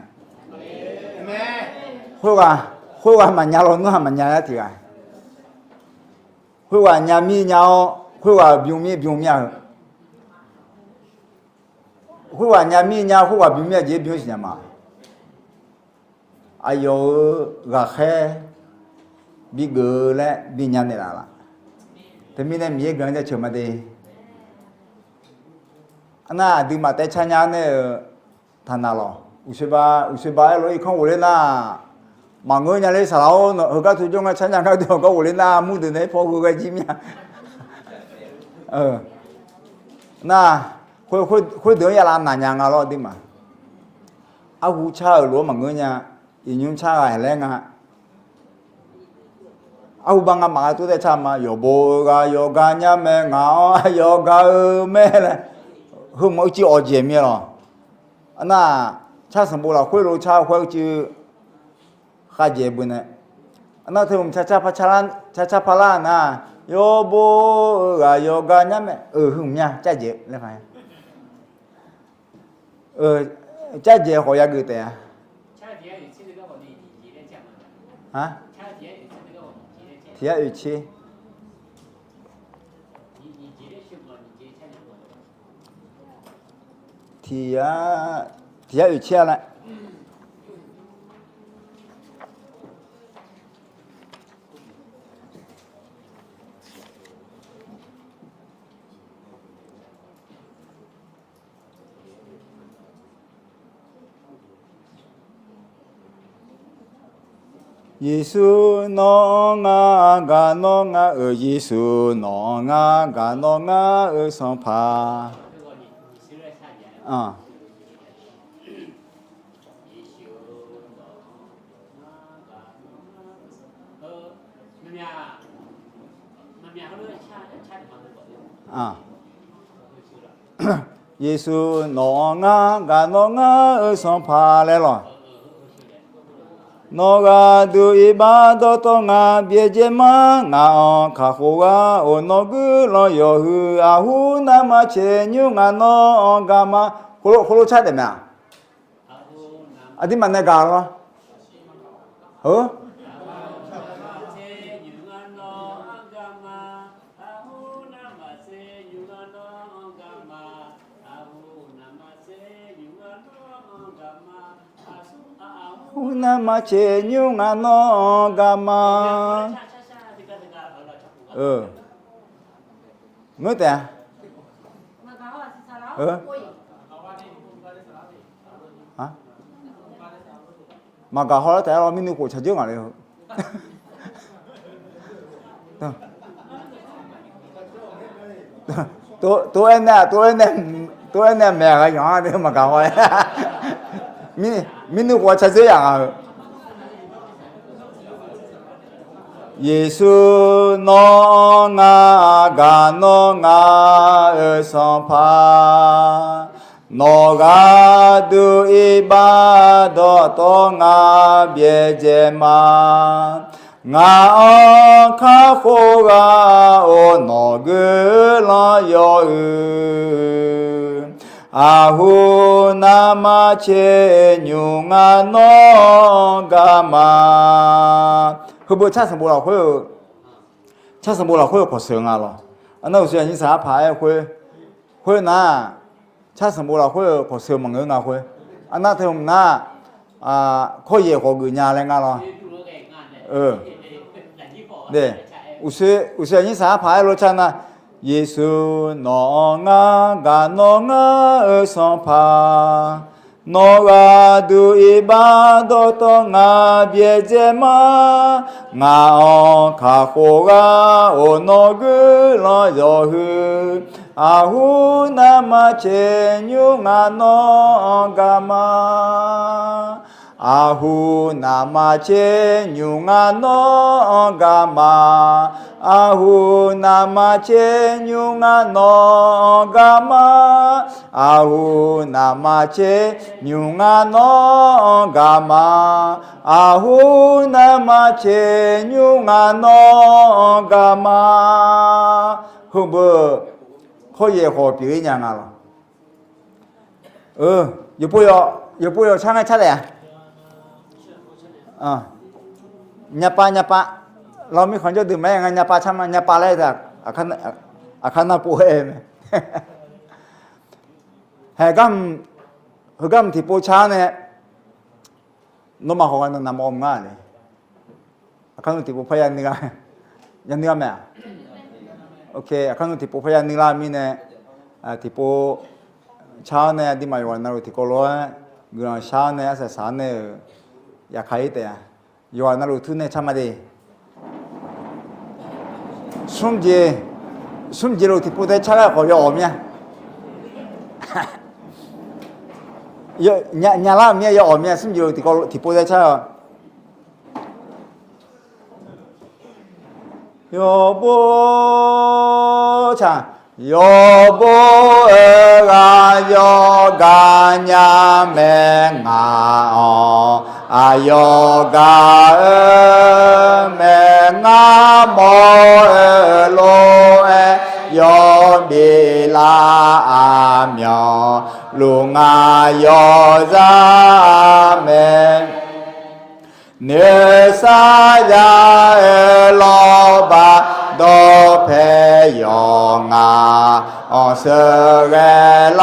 hôi à mà nhà luôn nữa mà nhà thì à hôi à nhà mi nhau hôi à biểu mi hôi à nhà mi nhau hôi à biểu mi gì biểu gì mà ayo gà khe bị gỡ lại bị nhăn này là thế mình em biết gần đây chờ mà đi anh à đi mà tay chân nhăn này thằng nào lo usiba rồi không ổn na mà người nhà lấy sao nó các thứ trong cái chân nhăn các thứ có ổn na mua từ đấy phô cái chim nha na khôi đứa nhà làm nhà lo đi mà áo cha ở lúa mà người nhà 인용 차가 헬랭아 아우 방아 마가 또대 참아 여보가 여가냐매 가 여가음에 흠어지 어제미로 나 차선보라 회로 차 회지 하제분에 나 태움 차차팔라나 여보가 여가냐매 흠냐 짜제 레파야 짜제 호야 그때야 hả? Thì ở chi? Thì ở chi lại. 예수 너가 가 너가 예수 너가 가 너가 성파 예수 너가 가 너가 성파 레로 너가 두이바도 동아 비제마 나 가호가 오너그로 여흐 아후 나마 제뉴가 너가마 홀로 차되면 어디 만나 가로 나마 제뉴가 너가마 ngớ tè hả mà cả họ tè lo mình của chả chứ ngà đấy tôi anh em mẹ cái nhỏ đấy mà cả họ mình của chả chứ à Giêsu nó ngã gà nó ngã ở sông pha nó gà du iba do to ngã bia dê ma ngã ông khá khô gà ô nó gư la yo ahu nama che nhu ngã nó gà ma 그뭐 차서 뭐라 고요 차서 뭐라 고요 고생하러 나 우선 인사 파에 고요 나 차서 뭐라 고요 고생 먹는 나 고요 나 태움 나아 거기에 거기 냐랭가로 네 우선 인사 파에 로잖아 예수 너가 성파 너가 두 이바도 또 나비에제마 나어 가고가 오너그러 여흐 아후 나마 제뉴가 너가마 아후 나마 제뉴가 너가마 아후 나마 제뉴가 너가마 아후 나마 제뉴가 너가마 아후 나마 제뉴가 너가마 hương khó về hồ bị nhà nào giờ bây giờ sang ngày chắc đấy nhà paเรามีคนจะดื่มไหมงั้นnhà paช่างมันnhà paอะไรแต่อาคารน่าป่วยเฮ้ยกัมที่ปูชาเนี่ยน้องมาของกันน้ำอมง่ายเลยอาคารที่ปูพยานนี่กันยังนี่กันไหมโอเคอาคารที่ปูพยานนี่ละมีเนี่ยที่ปูชาเนี่ยที่มาอยู่วันนั้นที่โกโลเงินชาเนี่ยสารเนี่ยอยากขายแต่อยู่วันนั้นทุนเนี่ยช่างมาดี숨지로 뒷부대 차가 거기 오면 야라면 야 오면 숨지로 뒷부대 차 여보 자 여보가 여가냐 맹아 아여가 맹아 모로에 여미라며 룽아 여자매 느사야 로바 도페용아 어서레라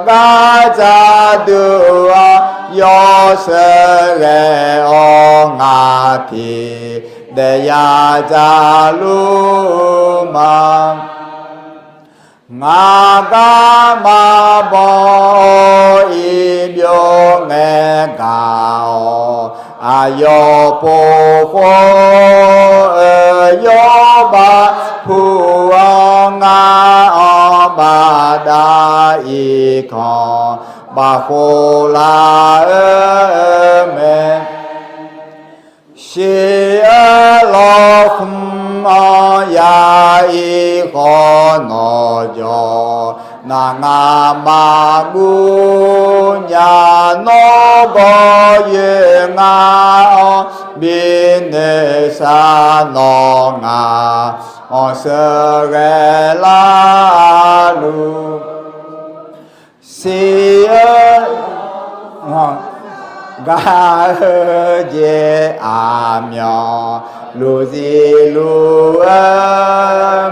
가자두어 요서레 옹아티 대야자루마 나가마보 이병에 가오 아요보고 여바 부엉아 어바다 이거 바홀라음에 시엘로흠어야 이거 너죠 나가마구냐 너거예나 미네사 너가 어서레라루 시엘 가흐제 아며 루지루에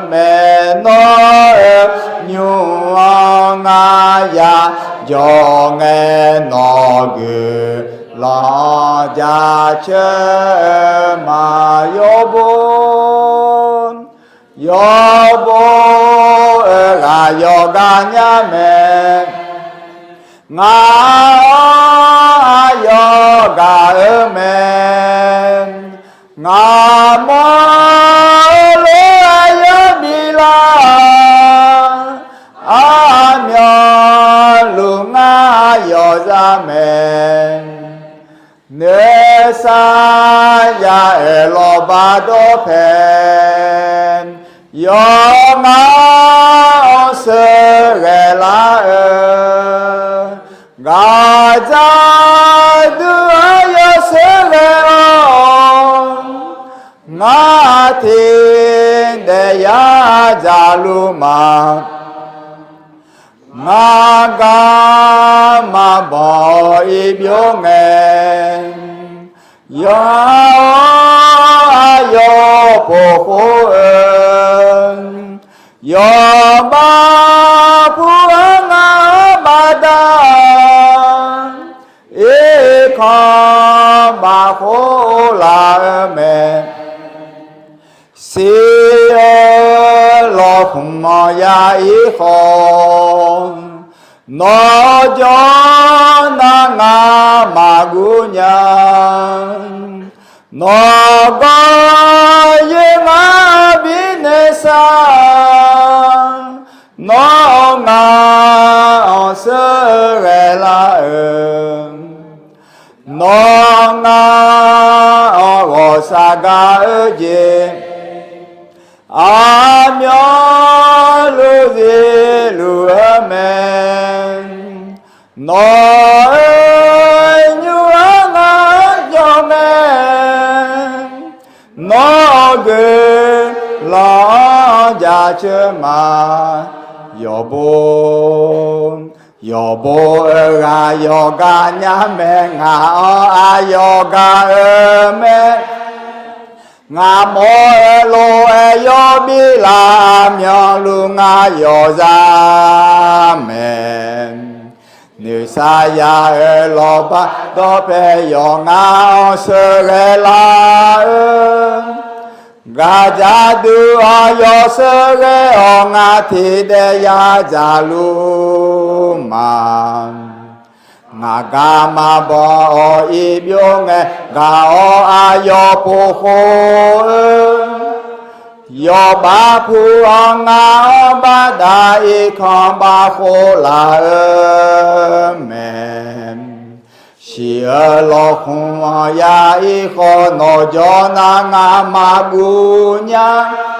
메노에 뉴엉아야 정에 너그 라자체 마요보 여보가 여가냐매 나 여가 음에 나 멀로 여미라 아면 룽아 여자매 내 사야 엘로바도 펜 영아 어스레라 가자드 여스레온 나틴데야 자루마 나가마 보이병엔 여여 보호은 여마 부엉아마다 이커마호라음에 시엘로 풍모야 이혼 너전나가 마구냥 너가 영아 비내사 너가 어스레라음 너가 어사가 의지 아면루디루아멘 너의 유한한 영엔 너그 러자지마 여보가 여가냐맹아 여가음에 nga mo lo e yo bi la myo lu nga yo za men ni sa ya e lo ba do pe yo nga se re la ga ja du a yo se re o nga ti de ya ja lu ma 나가마 보 이병에 가오 아여 보호 여바푸엉아 바다이 컴바호라음엔 시얼로 홍어야 이호 노조나가 마구냐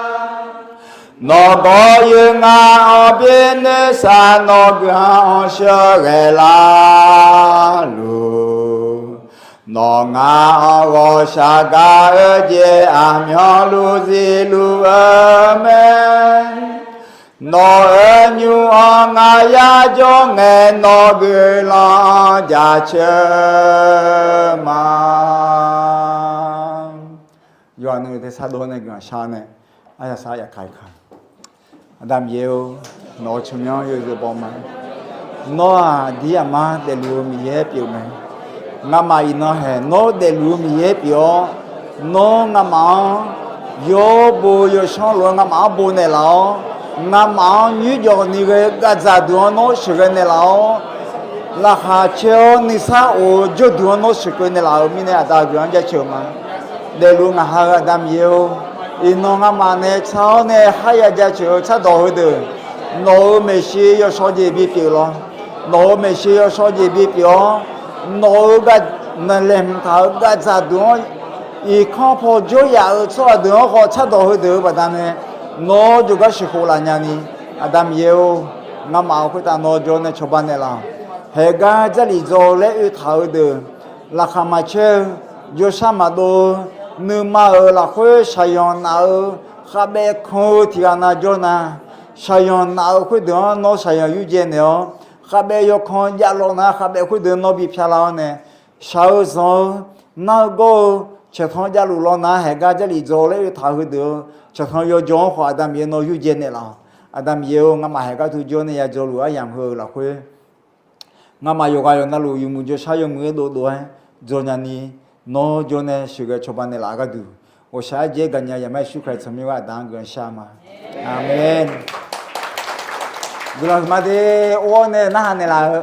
너고영아 어빈네사 너가 어셔레라루 너가 어샤가 어제 아며루지루어멘 너의 유엉아 종에 너그러 자처마 요한의 대사도네 그 샤네 아야사야 가이카 Adam yêu nó chung nhau yêu rồi bỏ mà nó đi mà để lưu mi ye piu mày ngắm mà nó hè nó để lưu mi ye piu nó ngắm mà yo bo yo sang lo ngắm mà bo này lao ngắm mà như giờ ni cái gà đuôi nó sửa này lao là hà chiều ni sa ô jo đuôi nó sửa này lao mi này Adam yêu anh chiều mà để lưu ngắm hà Adam yêu 이놈아 만에 차원에 하야자 저 차도거든 너 메시여 소제비 삐로 너 메시여 소제비 삐어 너가 날렘 다가 자도 이 커포 조야 어쩌도 거 차도거든 바다네 너 주가 시호라냐니 아담 예오 나마오 그다 너 존에 초반에라 해가 자리 조레 타거든 라카마체 요사마도 numa la khoi sayon na khabe kho thiana jona sayon na khoi de no sayon yu je ne khabe yo khon ja lo na khabe khoi de no bi phya la ne sao zo na go che thon ja lu lo na he ga ja li zo le tha hu de che thon yo jo khwa adam ye no yu je ne la adam ye nga ma he ga tu jo ne ya jo lu a yam ho la khoi nga ma yo ga yo na lu yu mu je sa yo mu do do he jo nya ni 너 전에 시가 초반에 나가도 我下一节个年也买水块从没话当个下嘛，阿门。 그럼 마디 오네 나하네라